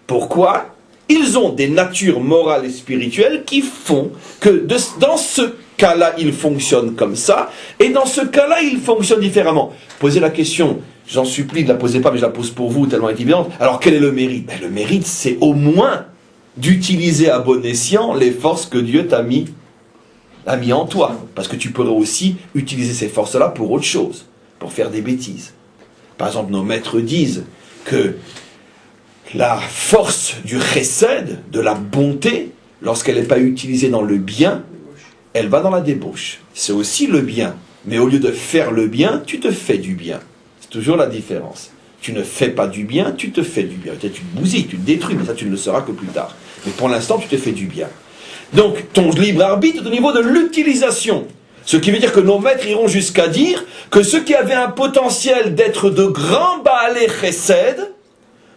Pourquoi ? Ils ont des natures morales et spirituelles qui font que dans ce cas-là, ils fonctionnent comme ça, et dans ce cas-là, ils fonctionnent différemment. Posez la question, j'en supplie, ne la posez pas, mais je la pose pour vous, tellement elle est évidente. Alors, quel est le mérite ? Ben, le mérite, c'est au moins d'utiliser à bon escient les forces que Dieu t'a mis en toi. Parce que tu pourrais aussi utiliser ces forces-là pour autre chose, pour faire des bêtises. Par exemple, nos maîtres disent que la force du chesed, de la bonté, lorsqu'elle n'est pas utilisée dans le bien, elle va dans la débauche. C'est aussi le bien. Mais au lieu de faire le bien, tu te fais du bien. C'est toujours la différence. Tu ne fais pas du bien, tu te fais du bien. Peut-être tu te bousilles, tu te détruis, mais ça tu ne le sauras que plus tard. Mais pour l'instant, tu te fais du bien. Donc, ton libre arbitre est au niveau de l'utilisation. Ce qui veut dire que nos maîtres iront jusqu'à dire que ceux qui avaient un potentiel d'être de grands Baalei Chesed,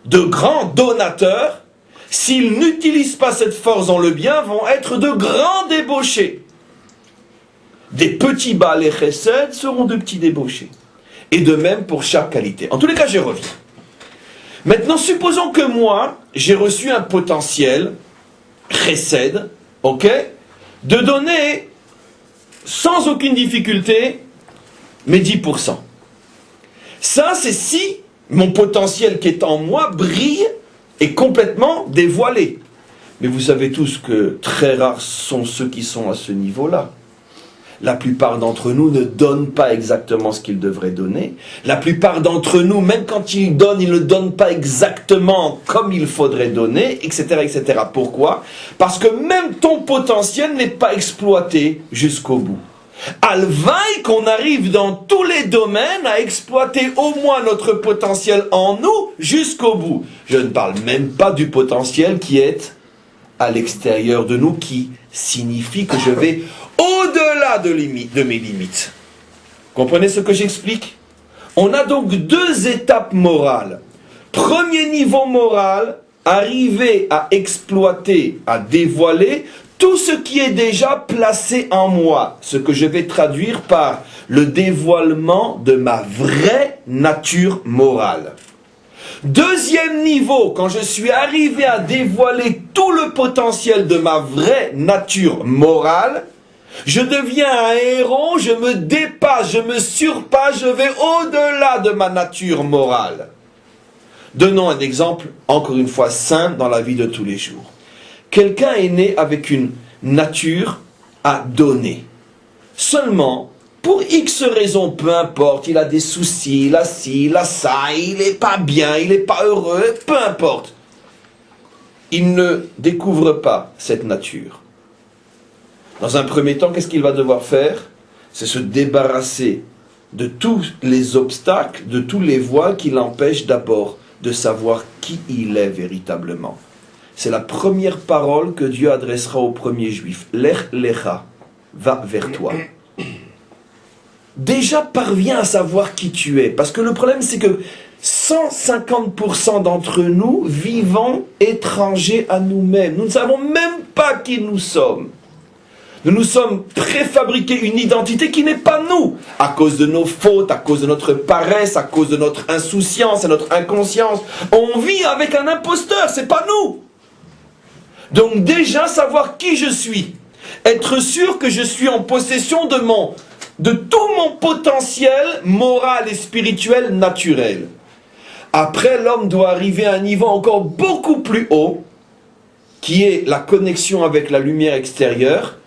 de grands donateurs, s'ils n'utilisent pas cette force dans le bien, vont être de grands débauchés. Des petits Baalei Chesed seront de petits débauchés. Et de même pour chaque qualité. En tous les cas, je reviens. Maintenant, supposons que moi, j'ai reçu un potentiel Chesed, ok, de donner sans aucune difficulté mes 10%. Ça, c'est si mon potentiel qui est en moi brille et complètement dévoilé. Mais vous savez tous que très rares sont ceux qui sont à ce niveau-là. La plupart d'entre nous ne donnent pas exactement ce qu'ils devraient donner. La plupart d'entre nous, même quand ils donnent, ils ne donnent pas exactement comme il faudrait donner, etc., etc. Pourquoi ? Parce que même ton potentiel n'est pas exploité jusqu'au bout. Alvaï qu'on arrive dans tous les domaines à exploiter au moins notre potentiel en nous jusqu'au bout. Je ne parle même pas du potentiel qui est à l'extérieur de nous, qui signifie que je vais au-delà de mes limites. Comprenez ce que j'explique ? On a donc deux étapes morales. Premier niveau moral, arriver à exploiter, à dévoiler tout ce qui est déjà placé en moi. Ce que je vais traduire par le dévoilement de ma vraie nature morale. Deuxième niveau, quand je suis arrivé à dévoiler tout le potentiel de ma vraie nature morale, je deviens un héros, je me dépasse, je me surpasse, je vais au-delà de ma nature morale. Donnons un exemple, encore une fois, simple dans la vie de tous les jours. Quelqu'un est né avec une nature à donner. Seulement, pour X raisons, peu importe, il a des soucis, il a ci, il a ça, il n'est pas bien, il n'est pas heureux, peu importe. Il ne découvre pas cette nature. Dans un premier temps, qu'est-ce qu'il va devoir faire ? C'est se débarrasser de tous les obstacles, de tous les voiles qui l'empêchent d'abord de savoir qui il est véritablement. C'est la première parole que Dieu adressera au premier juif. Lech lecha, va vers toi. Déjà parviens à savoir qui tu es. Parce que le problème, c'est que 150% d'entre nous vivons étrangers à nous-mêmes. Nous ne savons même pas qui nous sommes. Nous nous sommes préfabriqués une identité qui n'est pas nous, à cause de nos fautes, à cause de notre paresse, à cause de notre insouciance et notre inconscience. On vit avec un imposteur, c'est pas nous. Donc déjà savoir qui je suis, être sûr que je suis en possession de tout mon potentiel moral et spirituel naturel. Après, l'homme doit arriver à un niveau encore beaucoup plus haut, qui est la connexion avec la lumière extérieure.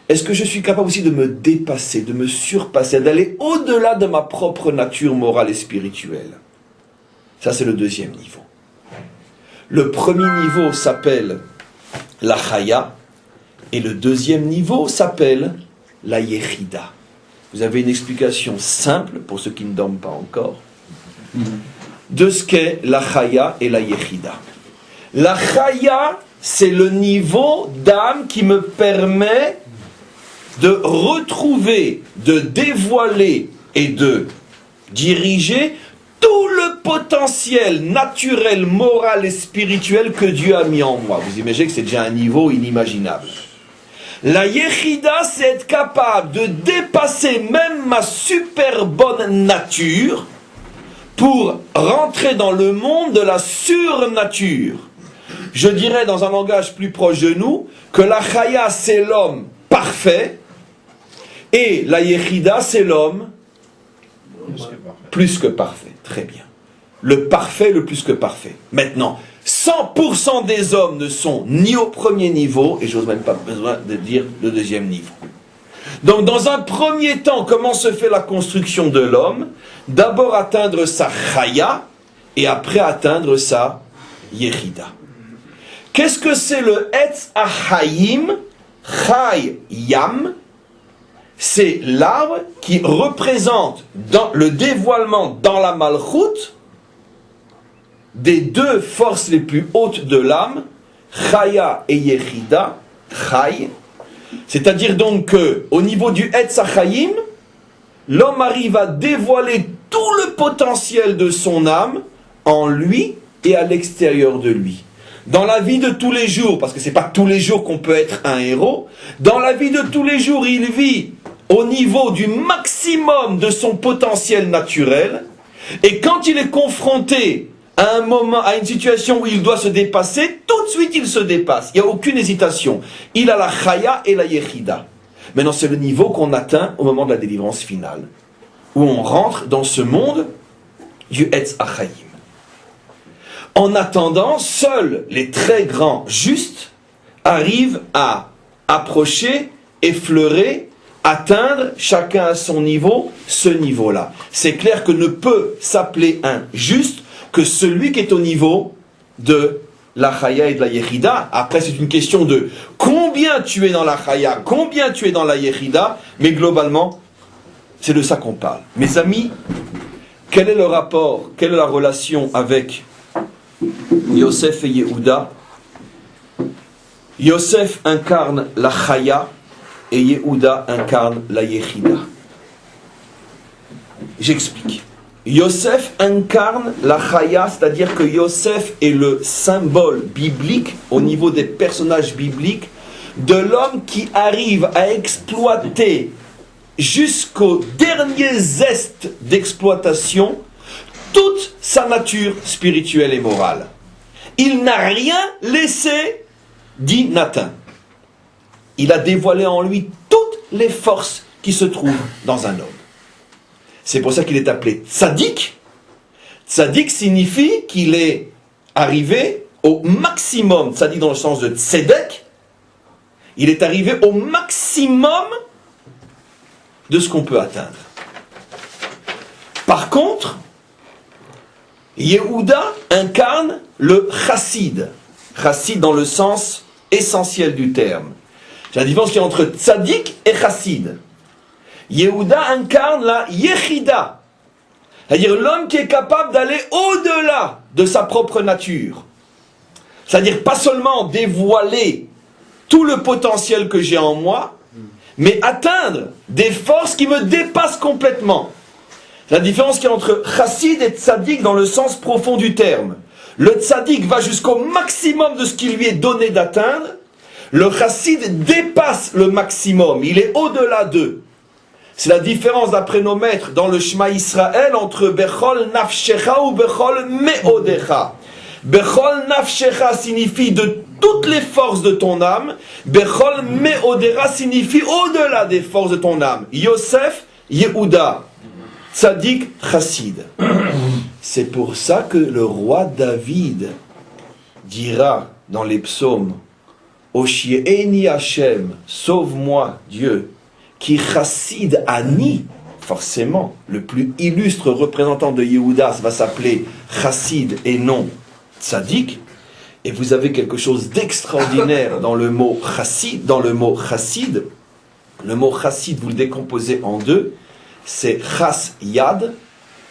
Est-ce que je suis capable aussi de me dépasser, de me surpasser, d'aller au-delà de ma propre nature morale et spirituelle ? Ça, c'est le deuxième niveau. Le premier niveau s'appelle la chaya, et le deuxième niveau s'appelle la yechida. Vous avez une explication simple, pour ceux qui ne dorment pas encore. de ce qu'est la chaya et la yechida. La chaya, c'est le niveau d'âme qui me permet de retrouver, de dévoiler et de diriger tout le potentiel naturel, moral et spirituel que Dieu a mis en moi. Vous imaginez que c'est déjà un niveau inimaginable. La yechida, c'est être capable de dépasser même ma super bonne nature pour rentrer dans le monde de la surnature. Je dirais dans un langage plus proche de nous que la chaya, c'est l'homme parfait et la yechida, c'est l'homme plus que parfait. Très bien. Le parfait, le plus que parfait. Maintenant, 100% des hommes ne sont ni au premier niveau, et j'ose même pas besoin de dire le deuxième niveau. Donc, dans un premier temps, comment se fait la construction de l'homme? D'abord atteindre sa chaya, et après atteindre sa yechida. Qu'est-ce que c'est le Etz Achayim? Chay Yam. C'est l'arbre qui représente dans le dévoilement dans la Malchut des deux forces les plus hautes de l'âme, Chaya et Yechida, Chay. C'est-à-dire donc que au niveau du Etz Achayim, l'homme arrive à dévoiler tout le potentiel de son âme en lui et à l'extérieur de lui. Dans la vie de tous les jours, parce que c'est pas tous les jours qu'on peut être un héros, dans la vie de tous les jours, il vit au niveau du maximum de son potentiel naturel, et quand il est confronté à un moment, à une situation où il doit se dépasser, tout de suite il se dépasse. Il n'y a aucune hésitation. Il a la chaya et la yechida. Maintenant, c'est le niveau qu'on atteint au moment de la délivrance finale, où on rentre dans ce monde du Etz Achayim. En attendant, seuls les très grands justes arrivent à approcher, effleurer, atteindre, chacun à son niveau, ce niveau-là. C'est clair que ne peut s'appeler un juste que celui qui est au niveau de la chaya et de la yechida. Après, c'est une question de combien tu es dans la chaya, combien tu es dans la yechida, mais globalement, c'est de ça qu'on parle. Mes amis, quel est le rapport, quelle est la relation avec Yosef et Yehuda? Yosef incarne la chaya et Yehuda incarne la yechida. J'explique. Yosef incarne la chaya, c'est-à-dire que Yosef est le symbole biblique, au niveau des personnages bibliques, de l'homme qui arrive à exploiter jusqu'au dernier zeste d'exploitation toute sa nature spirituelle et morale. Il n'a rien laissé d'inatteint. Il a dévoilé en lui toutes les forces qui se trouvent dans un homme. C'est pour ça qu'il est appelé tzaddik. Tzaddik signifie qu'il est arrivé au maximum, tzaddik dans le sens de tzedek, il est arrivé au maximum de ce qu'on peut atteindre. Par contre, Yehuda incarne le chassid. Chassid dans le sens essentiel du terme. C'est la différence qu'il y a entre tzaddik et chassid. Yehuda incarne la yechida, c'est-à-dire l'homme qui est capable d'aller au-delà de sa propre nature. C'est-à-dire pas seulement dévoiler tout le potentiel que j'ai en moi, mais atteindre des forces qui me dépassent complètement. La différence qu'il y a entre chassid et tzaddik dans le sens profond du terme. Le tzaddik va jusqu'au maximum de ce qui lui est donné d'atteindre. Le chassid dépasse le maximum, il est au-delà d'eux. C'est la différence d'après nos maîtres dans le Shema Israël entre Bechol Nafshecha ou Bechol Meodecha. Bechol Nafshecha signifie de toutes les forces de ton âme. Bechol Meodecha signifie au-delà des forces de ton âme. Yosef, Yehuda, Tzadik, Chassid. C'est pour ça que le roi David dira dans les psaumes Oshie'eni Hashem, sauve-moi Dieu. Qui chassid ani, forcément, le plus illustre représentant de Yehuda va s'appeler chassid et non tzaddik. Et vous avez quelque chose d'extraordinaire dans le mot chassid. Dans le mot chassid, vous le décomposez en deux. C'est chas yad,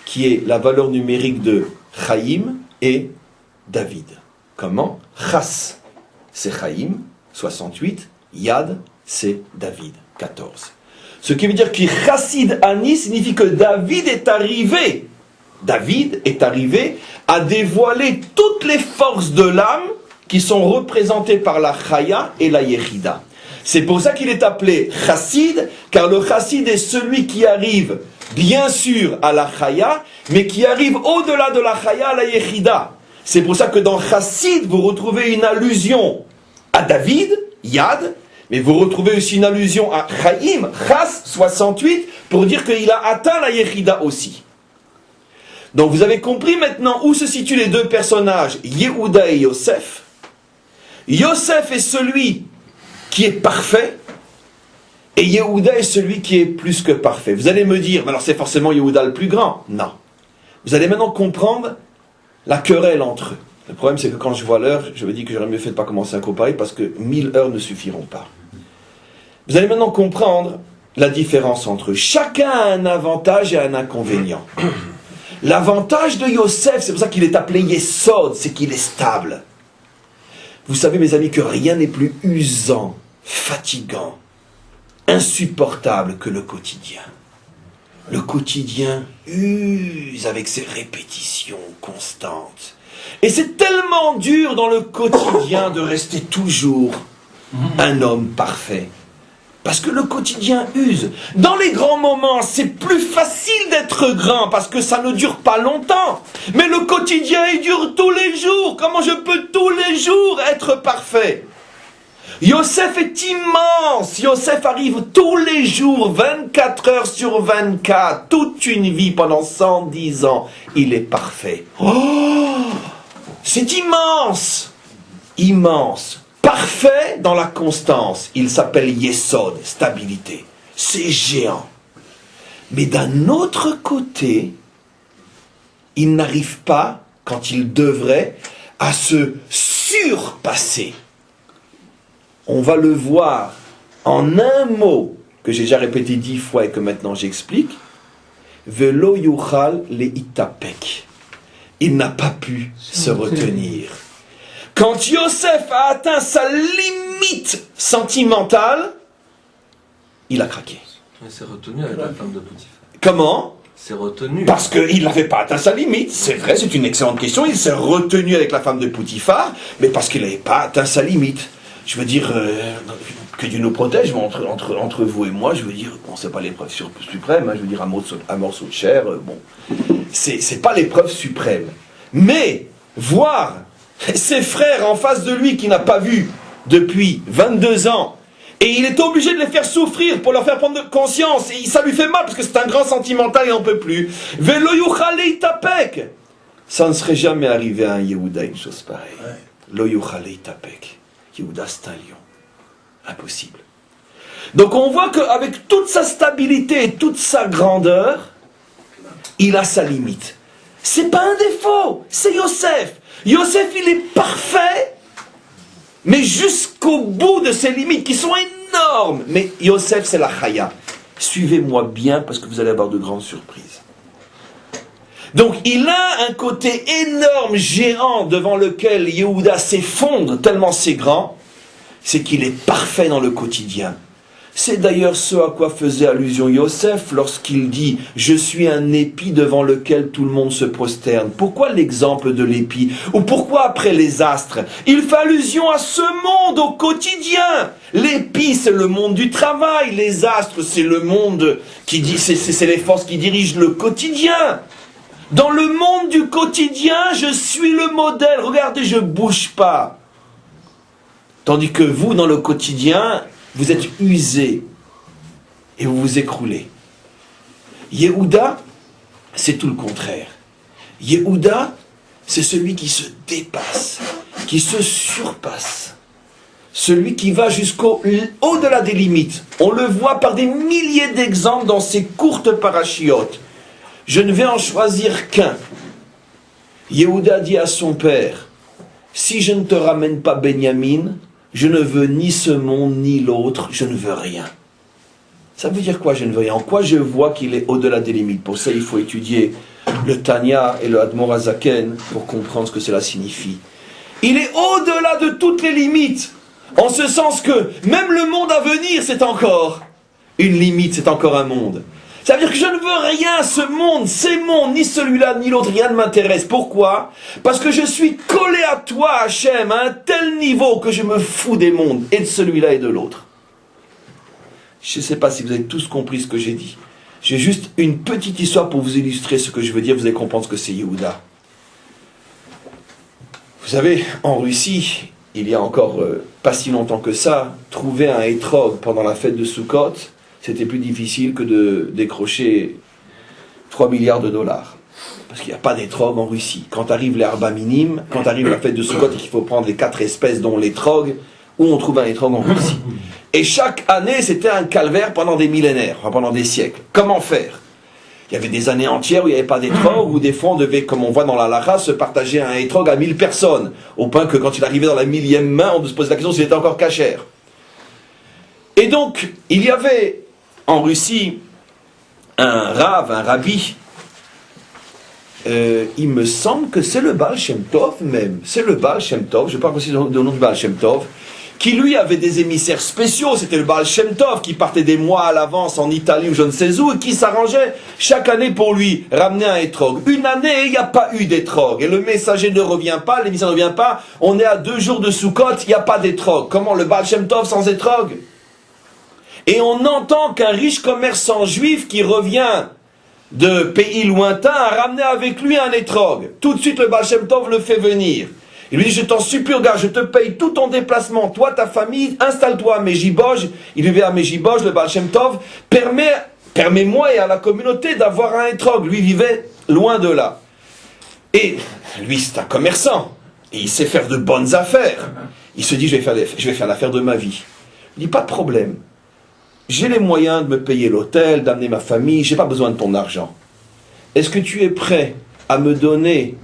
qui est la valeur numérique de Chaim et David. Comment? Chas, c'est Chaim, 68, Yad, c'est David, 14. Ce qui veut dire que Chassid Ani signifie que David est arrivé à dévoiler toutes les forces de l'âme qui sont représentées par la Chaya et la Yechida. C'est pour ça qu'il est appelé Chassid, car le Chassid est celui qui arrive, bien sûr, à la Chaya, mais qui arrive au-delà de la Chaya à la Yechida. C'est pour ça que dans Chassid, vous retrouvez une allusion à David, Yad, mais vous retrouvez aussi une allusion à Chaim, Chas, 68, pour dire qu'il a atteint la Yechida aussi. Donc vous avez compris maintenant où se situent les deux personnages, Yehuda et Yosef. Yosef est celui qui est parfait, et Yehuda est celui qui est plus que parfait. Vous allez me dire, alors c'est forcément Yehuda le plus grand. Non. Vous allez maintenant comprendre la querelle entre eux. Le problème c'est que quand je vois l'heure, je me dis que j'aurais mieux fait de ne pas commencer à comparer, parce que 1000 heures ne suffiront pas. Vous allez maintenant comprendre la différence entre eux. Chacun a un avantage et un inconvénient. L'avantage de Yosef, c'est pour ça qu'il est appelé Yesod, c'est qu'il est stable. Vous savez mes amis que rien n'est plus usant, fatigant, insupportable que le quotidien. Le quotidien use avec ses répétitions constantes. Et c'est tellement dur dans le quotidien de rester toujours un homme parfait. Parce que le quotidien use. Dans les grands moments, c'est plus facile d'être grand parce que ça ne dure pas longtemps. Mais le quotidien, il dure tous les jours. Comment je peux tous les jours être parfait? Yosef est immense. Yosef arrive tous les jours, 24 heures sur 24, toute une vie pendant 110 ans. Il est parfait. Oh, c'est immense. Immense. Parfait dans la constance. Il s'appelle Yesod, stabilité. C'est géant. Mais d'un autre côté, il n'arrive pas, quand il devrait, à se surpasser. On va le voir en un mot, que j'ai déjà répété 10 fois et que maintenant j'explique. Velo yuchal le itapek. Il n'a pas pu se retenir. Quand Yosef a atteint sa limite sentimentale, il a craqué. Il s'est retenu avec la femme de Potiphar. Comment? C'est retenu. Parce qu'il n'avait pas atteint sa limite. C'est vrai, c'est une excellente question. Il s'est retenu avec la femme de Potiphar, mais parce qu'il n'avait pas atteint sa limite. Je veux dire, que Dieu nous protège, mais entre vous et moi, je veux dire, bon, c'est pas l'épreuve suprême, hein, je veux dire, un morceau de chair, bon. C'est pas l'épreuve suprême. Mais, voir ses frères en face de lui qui n'a pas vu depuis 22 ans, et il est obligé de les faire souffrir pour leur faire prendre conscience, et ça lui fait mal parce que c'est un grand sentimental et on ne peut plus. Velo yuchale itapek. Ça ne serait jamais arrivé à un Yehuda une chose pareille. Lo yuchale itapek. Yehuda c'est un lion. Impossible. Donc on voit qu'avec toute sa stabilité et toute sa grandeur, il a sa limite. C'est pas un défaut, c'est Yosef. Yosef, il est parfait, mais jusqu'au bout de ses limites, qui sont énormes. Mais Yosef, c'est la chaya. Suivez-moi bien, parce que vous allez avoir de grandes surprises. Donc, il a un côté énorme, géant, devant lequel Yehuda s'effondre, tellement c'est grand, c'est qu'il est parfait dans le quotidien. C'est d'ailleurs ce à quoi faisait allusion Yosef lorsqu'il dit « Je suis un épi devant lequel tout le monde se prosterne ». Pourquoi l'exemple de l'épi? Ou pourquoi après les astres? Il fait allusion à ce monde au quotidien. L'épi, c'est le monde du travail. Les astres, c'est le monde qui dit, c'est les forces qui dirigent le quotidien. Dans le monde du quotidien, je suis le modèle. Regardez, je ne bouge pas. Tandis que vous, dans le quotidien, vous êtes usé et vous vous écroulez. Yehuda, c'est tout le contraire. Yehuda, c'est celui qui se dépasse, qui se surpasse. Celui qui va au-delà des limites. On le voit par des milliers d'exemples dans ces courtes parachiotes. Je ne vais en choisir qu'un. Yehuda dit à son père, si je ne te ramène pas Benyamin, je ne veux ni ce monde ni l'autre, je ne veux rien. Ça veut dire quoi, je ne veux rien? En quoi je vois qu'il est au-delà des limites? Pour ça, il faut étudier le Tanya et le Admor Hazaken pour comprendre ce que cela signifie. Il est au-delà de toutes les limites, en ce sens que même le monde à venir, c'est encore une limite, c'est encore un monde. Ça veut dire que je ne veux rien, ce monde, ces mondes, ni celui-là, ni l'autre, rien ne m'intéresse. Pourquoi? Parce que je suis collé à toi, Hachem, à un tel niveau que je me fous des mondes, et de celui-là et de l'autre. Je ne sais pas si vous avez tous compris ce que j'ai dit. J'ai juste une petite histoire pour vous illustrer ce que je veux dire, vous allez comprendre ce que c'est Yehuda. Vous savez, en Russie, il y a encore pas si longtemps que ça, trouver un hétrog pendant la fête de Sukkot, c'était plus difficile que de décrocher 3 milliards de dollars. Parce qu'il n'y a pas d'étrog en Russie. Quand arrive les Arba minimes, quand arrive la fête de Sukkot et qu'il faut prendre les 4 espèces dont l'étrog, où on trouve un hétrog en Russie. Et chaque année, c'était un calvaire pendant des millénaires, enfin pendant des siècles. Comment faire? Il y avait des années entières où il n'y avait pas d'étrog, où des fois on devait, comme on voit dans la Lara, se partager un hétrog à 1000 personnes. Au point que quand il arrivait dans la 1000e main, on se posait la question s'il était encore cachère. Et donc, il y avait en Russie un rave, un rabbi, il me semble que c'est le Baal Shem Tov même, c'est le Baal Shem Tov, je ne sais pas si c'est le nom du Baal Shem Tov, qui lui avait des émissaires spéciaux, c'était le Baal Shem Tov qui partait des mois à l'avance en Italie ou je ne sais où et qui s'arrangeait chaque année pour lui ramener un hétrog. Une année, il n'y a pas eu d'étrog et le messager ne revient pas, l'émissaire ne revient pas, on est à 2 jours de Sukkot, il n'y a pas d'étrog. Comment le Baal Shem Tov sans hétrog? Et on entend qu'un riche commerçant juif qui revient de pays lointains a ramené avec lui un hétrog. Tout de suite le Baal Shem Tov le fait venir. Il lui dit, je t'en supplie, regarde, je te paye tout ton déplacement, toi, ta famille, installe-toi à Mejiboj. Il vivait à Mejiboj, le Baal Shem Tov, permets-moi et à la communauté d'avoir un hétrog. Lui vivait loin de là. Et lui, c'est un commerçant. Et il sait faire de bonnes affaires. Il se dit, je vais faire l'affaire de ma vie. Il dit, pas de problème. J'ai les moyens de me payer l'hôtel, d'amener ma famille, j'ai pas besoin de ton argent. Est-ce que tu es prêt à me donner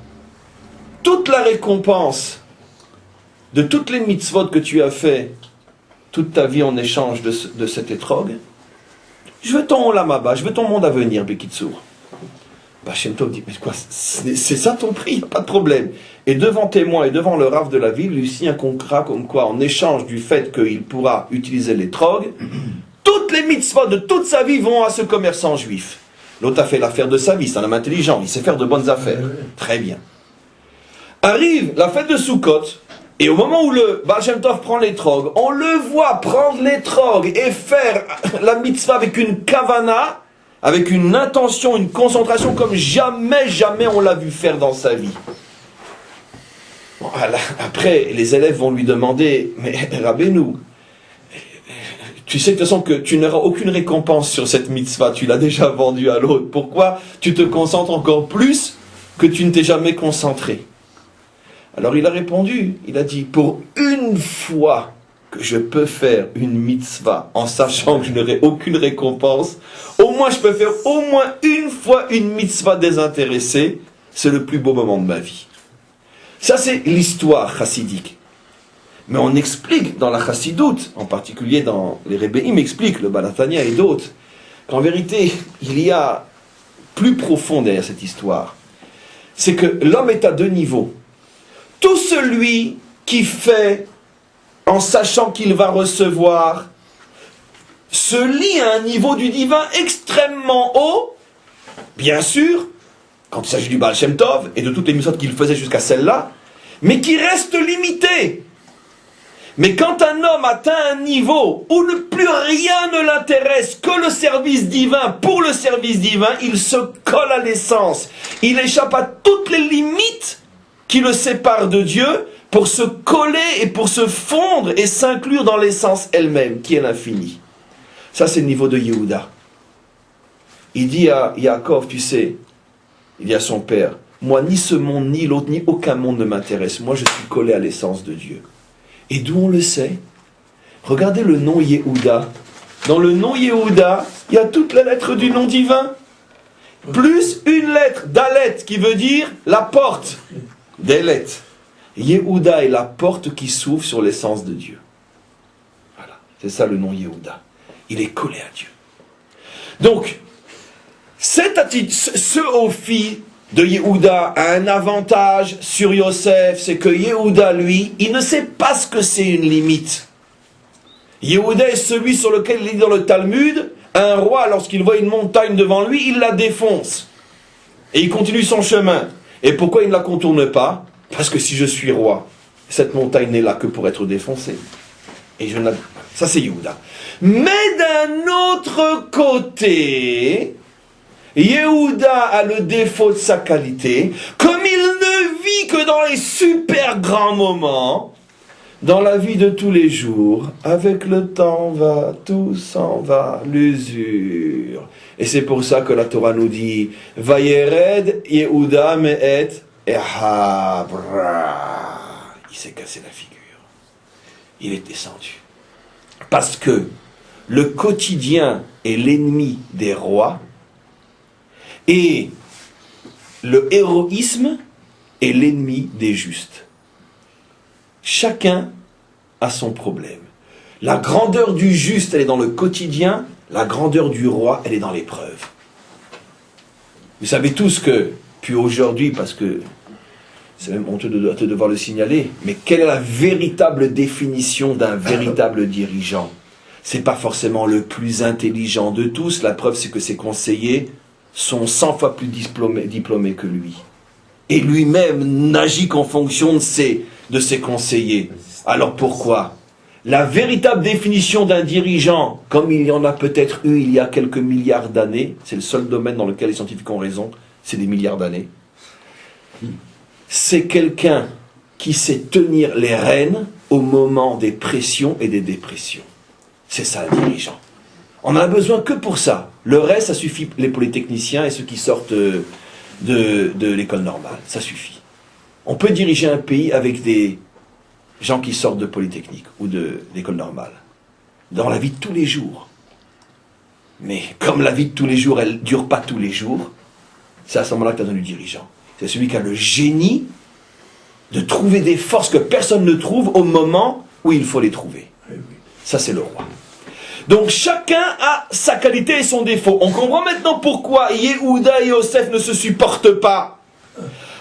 toute la récompense de toutes les mitzvot que tu as fait toute ta vie en échange de cet hétrog? Je veux ton olam haba, je veux ton monde à venir, Bekitsour. Shem Tov dit, mais quoi, c'est ça ton prix, pas de problème. Et devant témoin et devant le rav de la ville, lui signe un contrat comme quoi, en échange du fait qu'il pourra utiliser l'hétrog, toutes les mitzvot de toute sa vie vont à ce commerçant juif. L'autre a fait l'affaire de sa vie, c'est un homme intelligent, il sait faire de bonnes affaires. Très bien. Arrive la fête de Sukkot, et au moment où le Baal Shem Tov prend l'étrog, on le voit prendre l'étrog et faire la mitzvah avec une kavana, avec une intention, une concentration comme jamais on l'a vu faire dans sa vie. Bon, après, les élèves vont lui demander, mais Rabbeinu, tu sais de toute façon que tu n'auras aucune récompense sur cette mitzvah, tu l'as déjà vendue à l'autre. Pourquoi tu te concentres encore plus que tu ne t'es jamais concentré? Alors il a répondu, il a dit, pour une fois que je peux faire une mitzvah en sachant que je n'aurai aucune récompense, au moins je peux faire au moins une fois une mitzvah désintéressée, c'est le plus beau moment de ma vie. Ça c'est l'histoire chassidique. Mais on explique dans la chassidoute, en particulier dans les Rebbeim expliquent, le Baal HaTanya et d'autres, qu'en vérité, il y a plus profond derrière cette histoire. C'est que l'homme est à 2 niveaux. Tout celui qui fait en sachant qu'il va recevoir se lie à un niveau du divin extrêmement haut, bien sûr, quand il s'agit du Baal Shem Tov et de toutes les mitzvot qu'il faisait jusqu'à celle-là, mais qui reste limité. Mais quand un homme atteint un niveau où plus rien ne l'intéresse que le service divin, pour le service divin, il se colle à l'essence. Il échappe à toutes les limites qui le séparent de Dieu pour se coller et pour se fondre et s'inclure dans l'essence elle-même, qui est l'infini. Ça, c'est le niveau de Yehuda. Il dit à Yaakov, tu sais, il dit à son père, moi, ni ce monde, ni l'autre, ni aucun monde ne m'intéresse. Moi, je suis collé à l'essence de Dieu. Et d'où on le sait? Regardez le nom Yehuda. Dans le nom Yehuda, il y a toutes les lettres du nom divin. Plus une lettre, Dalet, qui veut dire la porte. Dalet. Yehuda est la porte qui s'ouvre sur l'essence de Dieu. Voilà. C'est ça le nom Yehuda. Il est collé à Dieu. Donc, cette attitude, ce Ophi, de Yehuda a un avantage sur Yosef, c'est que Yehuda, lui, il ne sait pas ce que c'est une limite. Yehuda est celui sur lequel il dit dans le Talmud, un roi, lorsqu'il voit une montagne devant lui, il la défonce. Et il continue son chemin. Et pourquoi il ne la contourne pas? Parce que si je suis roi, cette montagne n'est là que pour être défoncée. Et je n'ai... Ça c'est Yehuda. Mais d'un autre côté, Yehuda a le défaut de sa qualité, comme il ne vit que dans les super grands moments, dans la vie de tous les jours, avec le temps va, tout s'en va, l'usure. Et c'est pour ça que la Torah nous dit Vayered Yehuda me'et ehabra. Il s'est cassé la figure. Il est descendu. Parce que le quotidien est l'ennemi des rois et le héroïsme est l'ennemi des justes. Chacun a son problème. La grandeur du juste, elle est dans le quotidien. La grandeur du roi, elle est dans l'épreuve. Vous savez tous que, puis aujourd'hui, parce que c'est même honteux de devoir le signaler, mais quelle est la véritable définition d'un véritable dirigeant? C'est pas forcément le plus intelligent de tous. La preuve, c'est que ses conseillers sont 100 fois plus diplômés que lui. Et lui-même n'agit qu'en fonction de ses conseillers. Alors pourquoi? La véritable définition d'un dirigeant, comme il y en a peut-être eu il y a quelques milliards d'années, c'est le seul domaine dans lequel les scientifiques ont raison, c'est des milliards d'années, c'est quelqu'un qui sait tenir les rênes au moment des pressions et des dépressions. C'est ça un dirigeant. On n'en a besoin que pour ça. Le reste, ça suffit, les polytechniciens et ceux qui sortent de l'école normale, ça suffit. On peut diriger un pays avec des gens qui sortent de Polytechnique ou de l'école normale, dans la vie de tous les jours. Mais comme la vie de tous les jours, elle ne dure pas tous les jours, c'est à ce moment-là que tu as besoin du dirigeant. C'est celui qui a le génie de trouver des forces que personne ne trouve au moment où il faut les trouver. Ça, c'est le roi. Donc chacun a sa qualité et son défaut. On comprend maintenant pourquoi Yehuda et Yosef ne se supportent pas.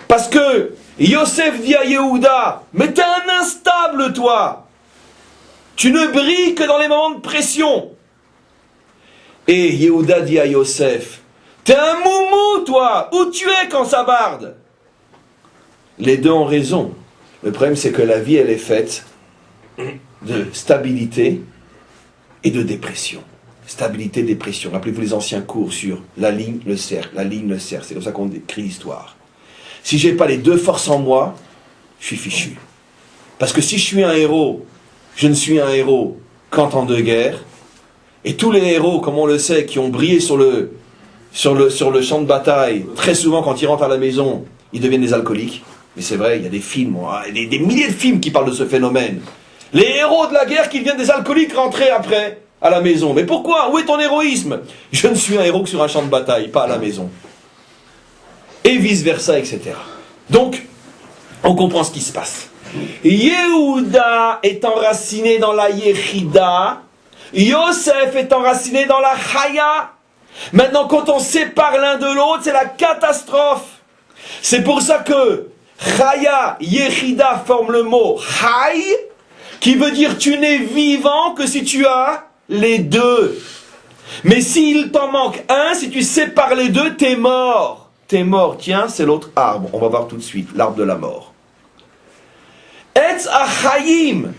Parce que Yosef dit à Yehuda, mais t'es un instable toi. Tu ne brilles que dans les moments de pression. Et Yehuda dit à Yosef, t'es un moumou toi. Où tu es quand ça barde? Les deux ont raison. Le problème c'est que la vie elle est faite de stabilité et de dépression. Stabilité, dépression. Rappelez-vous les anciens cours sur la ligne, le cercle, la ligne, le cercle. C'est comme ça qu'on écrit l'histoire. Si j'ai pas les deux forces en moi, je suis fichu. Parce que si je suis un héros, je ne suis un héros qu'en temps de guerre. Et tous les héros, comme on le sait, qui ont brillé sur le champ de bataille, très souvent quand ils rentrent à la maison, ils deviennent des alcooliques. Mais c'est vrai, il y a des films, des milliers de films qui parlent de ce phénomène. Les héros de la guerre qui deviennent des alcooliques rentrés après à la maison. Mais pourquoi? Où est ton héroïsme? Je ne suis un héros que sur un champ de bataille, pas à la maison. Et vice-versa, etc. Donc, on comprend ce qui se passe. Yehuda est enraciné dans la Yechida, Yosef est enraciné dans la Chaya. Maintenant, quand on sépare l'un de l'autre, c'est la catastrophe. C'est pour ça que Chaya, Yechida forment le mot Chay, qui veut dire tu n'es vivant que si tu as les deux. Mais s'il t'en manque un, si tu sépares les deux, t'es mort. T'es mort, tiens, c'est l'autre arbre. On va voir tout de suite, l'arbre de la mort. Etz Achayim,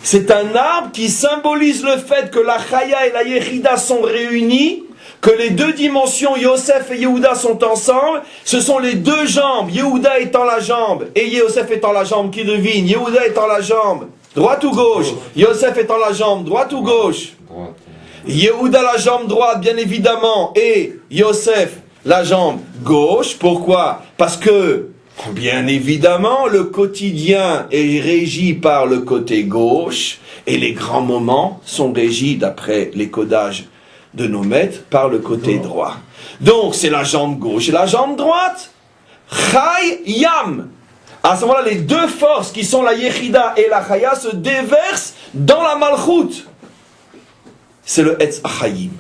c'est un arbre qui symbolise le fait que la Chaya et la Yechida sont réunies, que les deux dimensions, Yosef et Yehuda, sont ensemble. Ce sont les deux jambes, Yehuda étant la jambe et Yosef étant la jambe, qui devine, Yehuda étant la jambe, droite ou gauche, Yosef étant la jambe, droite ou gauche. Yehuda la jambe droite, bien évidemment, et Yosef la jambe gauche. Pourquoi? Parce que, bien évidemment, le quotidien est régi par le côté gauche et les grands moments sont régis, d'après les codages de nos maîtres, par le côté droit. Donc, c'est la jambe gauche et la jambe droite. Chay Yam. À ce moment-là, les deux forces qui sont la Yechida et la Chaya se déversent dans la Malchut. C'est le Etz Achayim.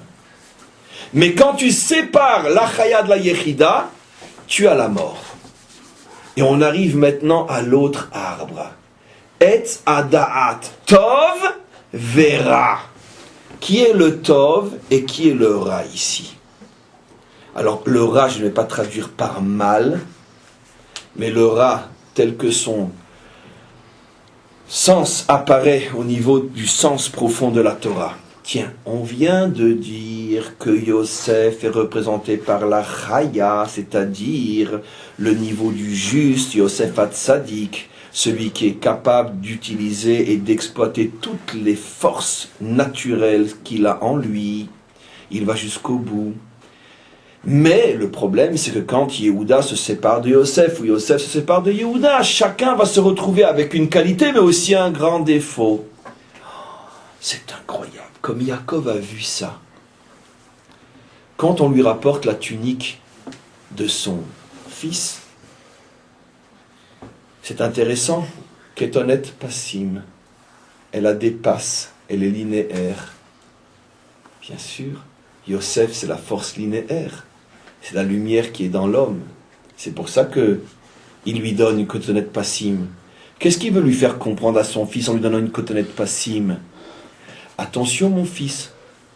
Mais quand tu sépares la Chaya de la Yechida, tu as la mort. Et on arrive maintenant à l'autre arbre. Etz Adaat Tov Vera. Qui est le Tov et qui est le Ra ici? Alors le Ra, je ne vais pas traduire par mal, mais le Ra, tel que son sens apparaît au niveau du sens profond de la Torah. Tiens, on vient de dire que Yosef est représenté par la Chaya, c'est-à-dire le niveau du juste, Yosef Hatzadik, celui qui est capable d'utiliser et d'exploiter toutes les forces naturelles qu'il a en lui. Il va jusqu'au bout. Mais le problème, c'est que quand Yehuda se sépare de Yosef, ou Yosef se sépare de Yehuda, chacun va se retrouver avec une qualité, mais aussi un grand défaut. C'est incroyable, comme Yaakov a vu ça. Quand on lui rapporte la tunique de son fils, c'est intéressant, Ketonet Passim, elle la dépasse, elle est linéaire. Bien sûr, Yosef, c'est la force linéaire. C'est la lumière qui est dans l'homme. C'est pour ça que il lui donne une Ketonet Passim. Qu'est-ce qu'il veut lui faire comprendre à son fils en lui donnant une Ketonet Passim? Attention mon fils,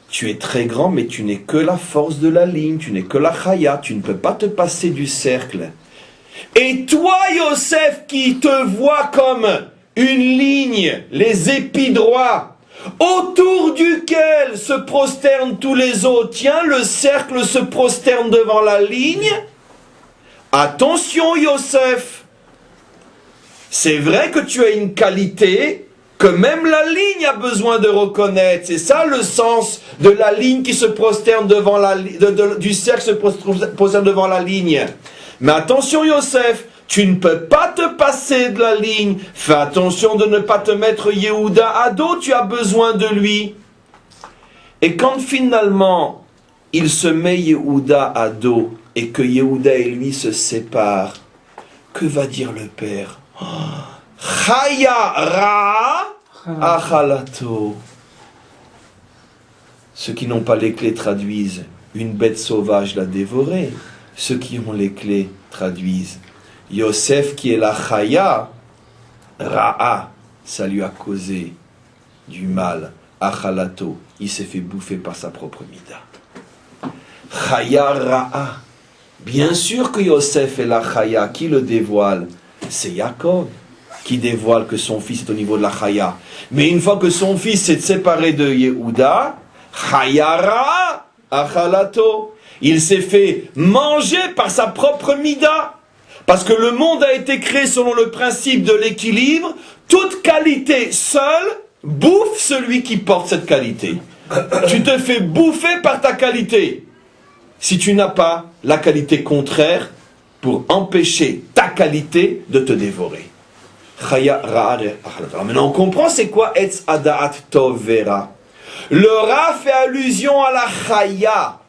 tu es très grand, mais tu n'es que la force de la ligne, tu n'es que la chaya, tu ne peux pas te passer du cercle. Et toi, Yosef, qui te vois comme une ligne, les épis droits, autour duquel se prosternent tous les autres, tiens, le cercle se prosterne devant la ligne. Attention, Yosef, c'est vrai que tu as une qualité que même la ligne a besoin de reconnaître. C'est ça le sens de la ligne qui se prosterne devant la du cercle se prosterne devant la ligne. Mais attention Yosef, tu ne peux pas te passer de la ligne. Fais attention de ne pas te mettre Yehuda à dos, tu as besoin de lui. Et quand finalement il se met Yehuda à dos et que Yehuda et lui se séparent, que va dire le père? Chaya Ra Achalato. Ceux qui n'ont pas les clés traduisent une bête sauvage l'a dévoré. Ceux qui ont les clés traduisent Yosef qui est la Chaya Ra'a, ça lui a causé du mal. Achalato, il s'est fait bouffer par sa propre mida. Chaya Ra'a. Bien sûr que Yosef est la Chaya. Qui le dévoile? C'est Yaakov qui dévoile que son fils est au niveau de la Chaya. Mais une fois que son fils s'est séparé de Yehuda, Chayara Achalato, il s'est fait manger par sa propre mida. Parce que le monde a été créé selon le principe de l'équilibre. Toute qualité seule bouffe celui qui porte cette qualité. Tu te fais bouffer par ta qualité. Si tu n'as pas la qualité contraire pour empêcher ta qualité de te dévorer. Alors maintenant on comprend c'est quoi Etz Adaat Tov Vera. Le Ra fait allusion à la Chaya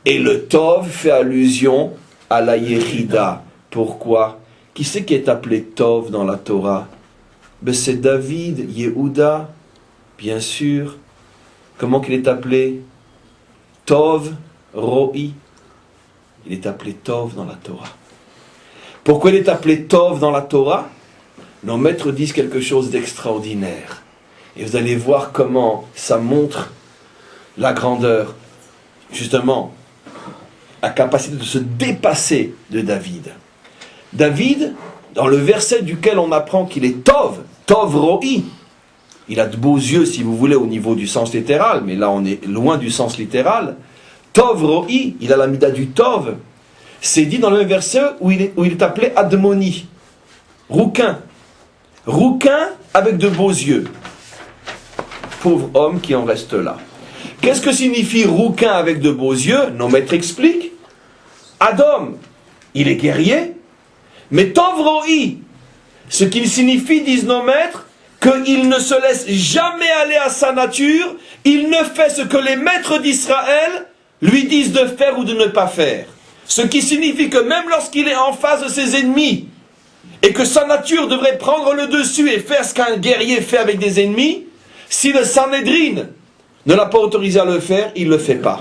et le Tov fait allusion à la Yechida. Pourquoi? Qui c'est qui est appelé Tov dans la Torah? Ben c'est David, Yehuda, bien sûr. Comment qu'il est appelé? Tov Ro'i. Il est appelé Tov dans la Torah. Pourquoi il est appelé Tov dans la Torah? Nos maîtres disent quelque chose d'extraordinaire. Et vous allez voir comment ça montre la grandeur, justement, la capacité de se dépasser de David. David, dans le verset duquel on apprend qu'il est Tov, Tov Ro'i, il a de beaux yeux si vous voulez au niveau du sens littéral, mais là on est loin du sens littéral. Tov Ro'i, il a la mida du Tov. C'est dit dans le même verset où il est appelé Admoni, rouquin. Rouquin avec de beaux yeux. Pauvre homme qui en reste là. Qu'est-ce que signifie rouquin avec de beaux yeux? Nos maîtres expliquent. Adam, il est guerrier. Mais Tov Ro'i, ce qu'il signifie, disent nos maîtres, qu'il ne se laisse jamais aller à sa nature, il ne fait ce que les maîtres d'Israël lui disent de faire ou de ne pas faire. Ce qui signifie que même lorsqu'il est en face de ses ennemis, et que sa nature devrait prendre le dessus et faire ce qu'un guerrier fait avec des ennemis, si le Sanhédrin ne l'a pas autorisé à le faire, il ne le fait pas.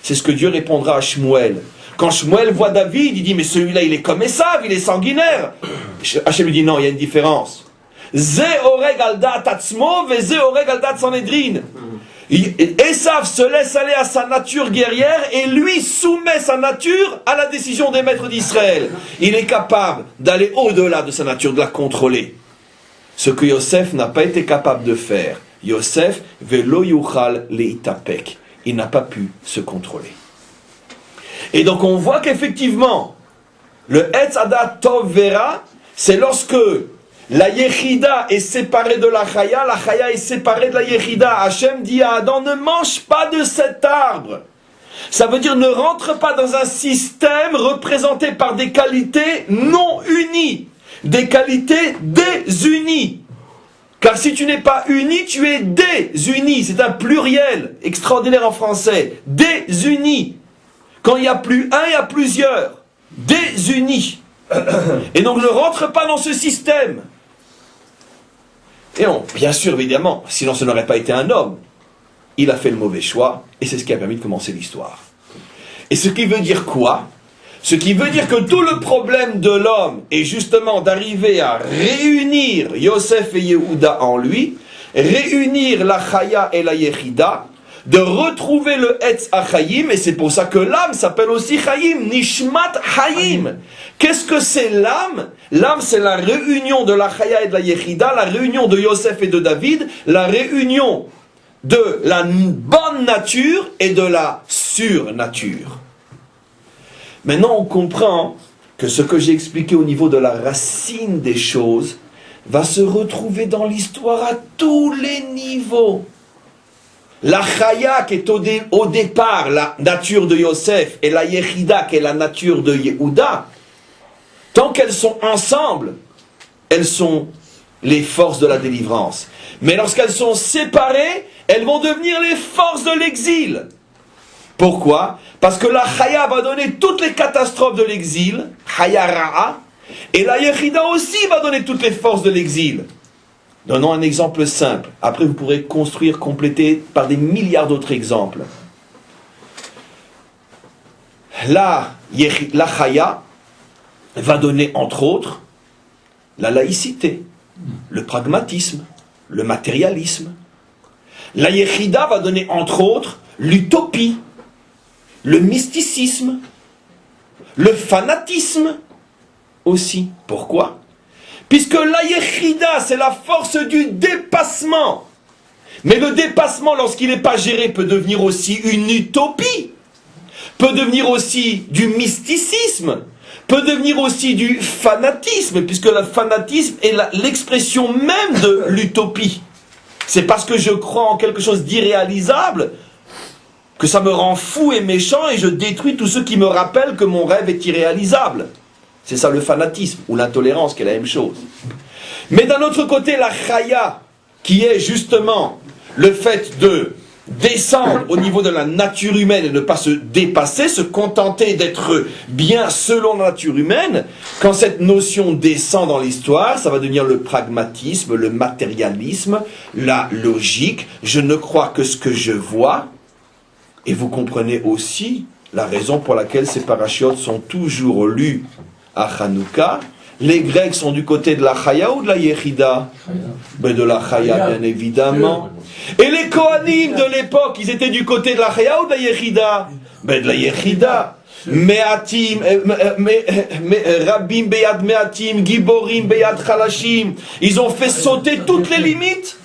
C'est ce que Dieu répondra à Shmuel. Quand Shmuel voit David, il dit, mais celui-là, il est comme Esav, il est sanguinaire. Hachem lui dit, non, il y a une différence. Ze oreg al da'at atzmo, ve ze oreg al da'at Sanhedrin. Esav se laisse aller à sa nature guerrière et lui soumet sa nature à la décision des maîtres d'Israël. Il est capable d'aller au-delà de sa nature, de la contrôler. Ce que Yosef n'a pas été capable de faire. Yosef, velo yuchal leitapek. Il n'a pas pu se contrôler. Et donc on voit qu'effectivement, le Etz Adat Tov Vera, c'est lorsque la Yechida est séparée de la Chaya est séparée de la Yechida. Hachem dit à Adam, ne mange pas de cet arbre. Ça veut dire ne rentre pas dans un système représenté par des qualités non unies, des qualités désunies. Car si tu n'es pas uni, tu es désuni. C'est un pluriel extraordinaire en français. Désuni. Quand il n'y a plus un, il y a plusieurs. Désunis. Et donc ne rentre pas dans ce système. Et bien sûr, évidemment, sinon ce n'aurait pas été un homme. Il a fait le mauvais choix, et c'est ce qui a permis de commencer l'histoire. Et ce qui veut dire quoi? Ce qui veut dire que tout le problème de l'homme est justement d'arriver à réunir Yosef et Yehuda en lui, réunir la Chaya et la Yechida, de retrouver le Etz HaChaïm, et c'est pour ça que l'âme s'appelle aussi Chaïm, Nishmat Chaïm. Qu'est-ce que c'est l'âme? L'âme, c'est la réunion de la Chaya et de la Yechida, la réunion de Yosef et de David, la réunion de la bonne nature et de la surnature. Maintenant, on comprend que ce que j'ai expliqué au niveau de la racine des choses va se retrouver dans l'histoire à tous les niveaux. La Chaya qui est au départ la nature de Yosef et la Yechida qui est la nature de Yehuda, tant qu'elles sont ensemble, elles sont les forces de la délivrance. Mais lorsqu'elles sont séparées, elles vont devenir les forces de l'exil. Pourquoi? Parce que la Chaya va donner toutes les catastrophes de l'exil, Chaya Ra'a, et la Yechida aussi va donner toutes les forces de l'exil. Donnons un exemple simple. Après, vous pourrez construire, compléter par des milliards d'autres exemples. La Chaya va donner, entre autres, la laïcité, le pragmatisme, le matérialisme. La Yechida va donner, entre autres, l'utopie, le mysticisme, le fanatisme aussi. Pourquoi? Puisque la Yechida, c'est la force du dépassement. Mais le dépassement, lorsqu'il n'est pas géré, peut devenir aussi une utopie, peut devenir aussi du mysticisme, peut devenir aussi du fanatisme, puisque le fanatisme est l'expression même de l'utopie. C'est parce que je crois en quelque chose d'irréalisable que ça me rend fou et méchant et je détruis tous ceux qui me rappellent que mon rêve est irréalisable. C'est ça le fanatisme, ou l'intolérance, qui est la même chose. Mais d'un autre côté, la Chaya, qui est justement le fait de descendre au niveau de la nature humaine et ne pas se dépasser, se contenter d'être bien selon la nature humaine, quand cette notion descend dans l'histoire, ça va devenir le pragmatisme, le matérialisme, la logique. Je ne crois que ce que je vois. Et vous comprenez aussi la raison pour laquelle ces parachiotes sont toujours lus à Hanouka. Les Grecs sont du côté de la Chaya ou de la Yechida? Ben de la Chaya, bien évidemment. Et les Kohanim de l'époque, ils étaient du côté de la Chaya ou de la Yechida? Ben de la Yechida. Me'atim, Rabbim beyad Me'atim, Giborim beyad Chalashim. Ils ont fait sauter toutes les limites,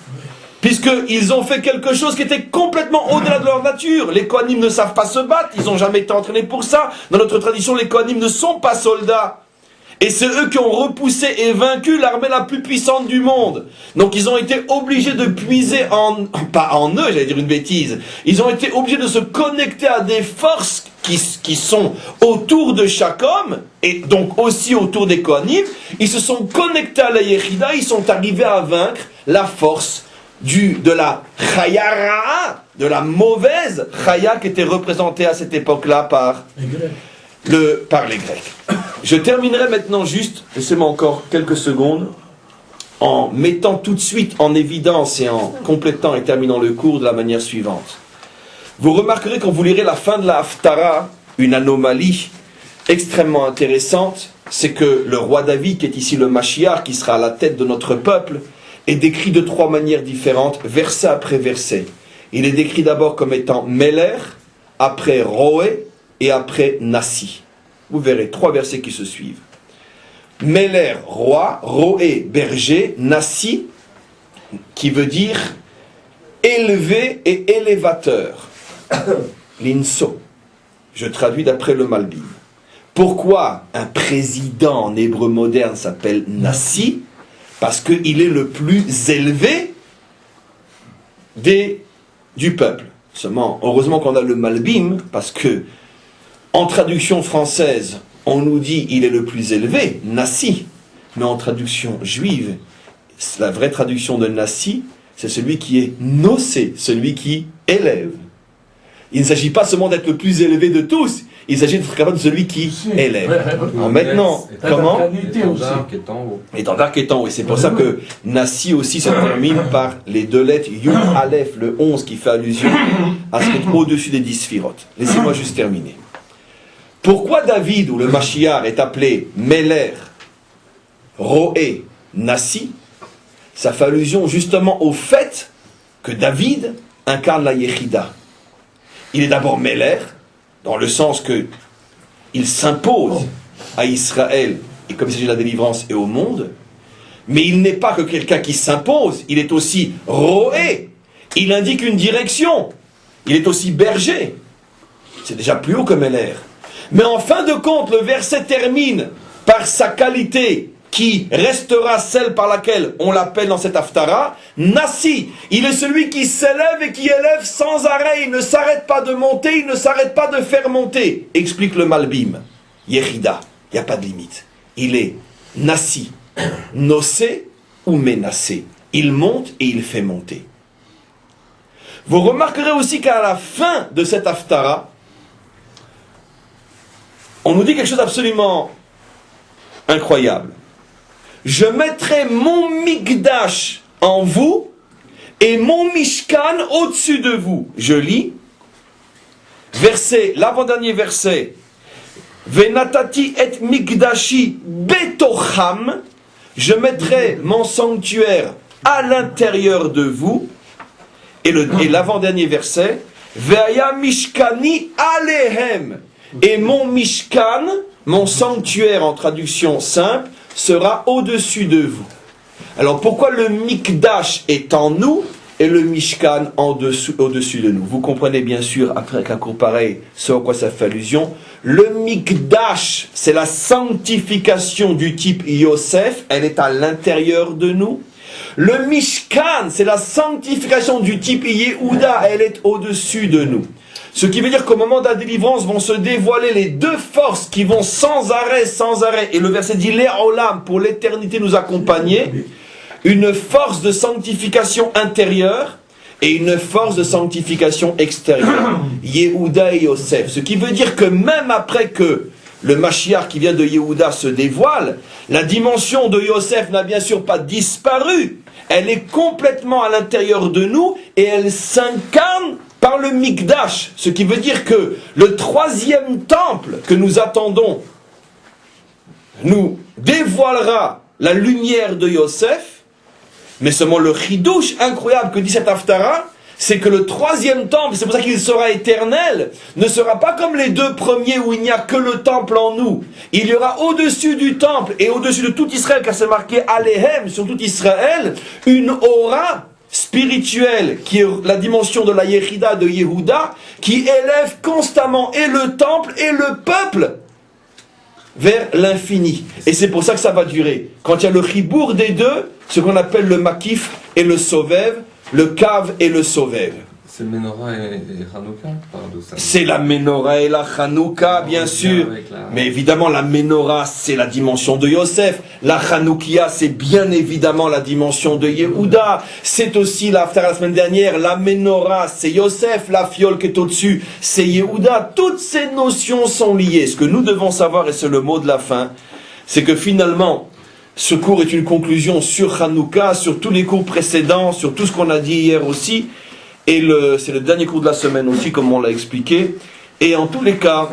puisqu'ils ont fait quelque chose qui était complètement au-delà de leur nature. Les Kohanim ne savent pas se battre, ils n'ont jamais été entraînés pour ça. Dans notre tradition, les Kohanim ne sont pas soldats. Et c'est eux qui ont repoussé et vaincu l'armée la plus puissante du monde. Donc ils ont été obligés de puiser pas en eux, j'allais dire une bêtise, ils ont été obligés de se connecter à des forces qui sont autour de chaque homme, et donc aussi autour des Kohanim. Ils se sont connectés à la Yechida, ils sont arrivés à vaincre la force de la Chaya Ra'a, de la mauvaise Chaya qui était représentée à cette époque-là par les Grecs. Je terminerai maintenant juste, laissez-moi encore quelques secondes, en mettant tout de suite en évidence et en complétant et terminant le cours de la manière suivante. Vous remarquerez quand vous lirez la fin de la Haftara, une anomalie extrêmement intéressante, c'est que le roi David, qui est ici le Mashiach, qui sera à la tête de notre peuple, est décrit de 3 manières différentes, verset après verset. Il est décrit d'abord comme étant Meler, après Roé et après Nassi. Vous verrez 3 versets qui se suivent. Meler, roi, Roé, berger, Nassi, qui veut dire élevé et élévateur. L'inso. Je traduis d'après le Malbim. Pourquoi un président en hébreu moderne s'appelle Nassi? Parce qu'il est le plus élevé du peuple. Seulement, heureusement qu'on a le Malbim, parce que en traduction française, on nous dit il est le plus élevé, Nassi. Mais en traduction juive, la vraie traduction de Nassi, c'est celui qui est nocé, celui qui élève. Il ne s'agit pas seulement d'être le plus élevé de tous, il s'agit d'être capable de celui qui élève. Alors maintenant, comment? Étendard qui est en haut. Et c'est pour ça que Nassi aussi se termine par les 2 lettres Yud Aleph, le 11, qui fait allusion à ce qui est au-dessus des 10 sphirotes. Laissez-moi juste terminer. Pourquoi David, ou le Mashiach, est appelé Meler, Roé, Nassi? Ça fait allusion justement au fait que David incarne la Yechida. Il est d'abord Meler, dans le sens que il s'impose à Israël, et comme il s'agit de la délivrance, et au monde, mais il n'est pas que quelqu'un qui s'impose, il est aussi Roé, il indique une direction, il est aussi berger, c'est déjà plus haut que Meler. Mais en fin de compte, le verset termine par sa qualité, qui restera celle par laquelle on l'appelle dans cette Haftara, Nassi. Il est celui qui s'élève et qui élève sans arrêt. Il ne s'arrête pas de monter, il ne s'arrête pas de faire monter. Explique le Malbim. Yechida, il n'y a pas de limite. Il est Nassi, nocé ou menacé. Il monte et il fait monter. Vous remarquerez aussi qu'à la fin de cette Haftara, on nous dit quelque chose d'absolument incroyable. Je mettrai mon Mikdash en vous et mon Mishkan au-dessus de vous. Je lis, verset, l'avant-dernier verset. Venatati et Mikdashi betocham. Je mettrai mon sanctuaire à l'intérieur de vous. Et l'avant-dernier verset. Veaya Mishkani alehem. Et mon Mishkan, mon sanctuaire en traduction simple, sera au-dessus de vous. Alors pourquoi le Mikdash est en nous et le Mishkan au-dessus de nous? Vous comprenez bien sûr, après qu'un cours pareil, ce à quoi ça fait allusion. Le Mikdash, c'est la sanctification du type Yosef, elle est à l'intérieur de nous. Le Mishkan, c'est la sanctification du type Yehuda, elle est au-dessus de nous. Ce qui veut dire qu'au moment de la délivrance vont se dévoiler les 2 forces qui vont sans arrêt, et le verset dit Le'olam, pour l'éternité nous accompagner, une force de sanctification intérieure et une force de sanctification extérieure. Yehuda et Yosef. Ce qui veut dire que même après que le Mashiach qui vient de Yehuda se dévoile, la dimension de Yosef n'a bien sûr pas disparu. Elle est complètement à l'intérieur de nous et elle s'incarne par le Mikdash, ce qui veut dire que le 3e temple que nous attendons nous dévoilera la lumière de Yosef, mais seulement le chidouche incroyable que dit cette Haftara, c'est que le 3e temple, c'est pour ça qu'il sera éternel, ne sera pas comme les 2 premiers où il n'y a que le temple en nous. Il y aura au-dessus du temple et au-dessus de tout Israël, car c'est marqué Alehem sur tout Israël, une aura spirituelle, qui est la dimension de la Yechida de Yehuda, qui élève constamment et le temple et le peuple vers l'infini. Et c'est pour ça que ça va durer. Quand il y a le chibour des 2, ce qu'on appelle le makif et le sovev, le cave et le sovev. C'est Menorah et Hanouka, paradoxalement. C'est la Menorah et la Hanouka, bien sûr. Mais évidemment, la Menorah, c'est la dimension de Yosef. La Hanoukia, c'est bien évidemment la dimension de Yehuda. C'est aussi la semaine dernière, la Menorah, c'est Yosef. La fiole qui est au-dessus, c'est Yehuda. Toutes ces notions sont liées. Ce que nous devons savoir, et c'est le mot de la fin, c'est que finalement, ce cours est une conclusion sur Hanouka, sur tous les cours précédents, sur tout ce qu'on a dit hier aussi. Et c'est le dernier cours de la semaine aussi, comme on l'a expliqué. Et en tous les cas,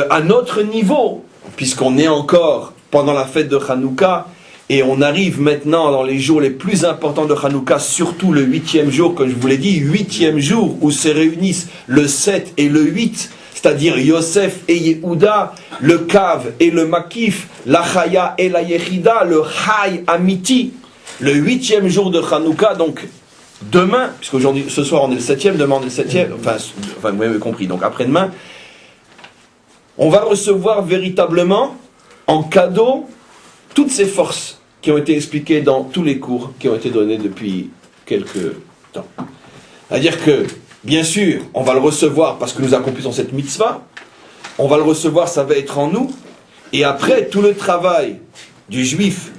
à notre niveau, puisqu'on est encore pendant la fête de Hanouka, et on arrive maintenant dans les jours les plus importants de Hanouka, surtout le 8e jour, comme je vous l'ai dit, 8e jour où se réunissent le 7 et le 8, c'est-à-dire Yosef et Yehuda, le Kav et le Makif, la Chaya et la Yechida, le Hay Amiti, le 8e jour de Hanouka, donc demain, puisqu'aujourd'hui, ce soir on est le 7e, demain on est le 7e, enfin vous m'avez compris, donc après-demain, on va recevoir véritablement en cadeau toutes ces forces qui ont été expliquées dans tous les cours qui ont été donnés depuis quelques temps. C'est-à-dire que, bien sûr, on va le recevoir parce que nous accomplissons cette mitzvah, on va le recevoir, ça va être en nous, et après, tout le travail du juif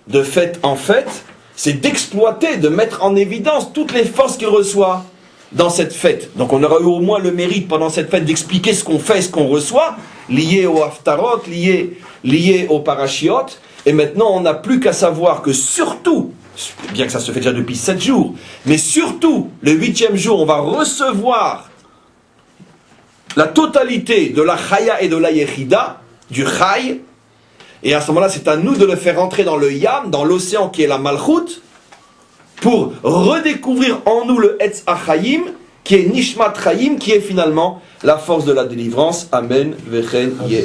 de fête en fête, c'est d'exploiter, de mettre en évidence toutes les forces qu'il reçoit dans cette fête. Donc on aura eu au moins le mérite pendant cette fête d'expliquer ce qu'on fait et ce qu'on reçoit, lié au haftarot, lié au parashiot. Et maintenant, on n'a plus qu'à savoir que surtout, bien que ça se fait déjà depuis 7 jours, mais surtout, le 8e jour, on va recevoir la totalité de la Chaya et de la Yechida, du Chay, et à ce moment-là, c'est à nous de le faire entrer dans le Yam, dans l'océan qui est la Malchut, pour redécouvrir en nous le Etz HaChaim, qui est Nishmat Chaim, qui est finalement la force de la délivrance. Amen. Vechen Yeh.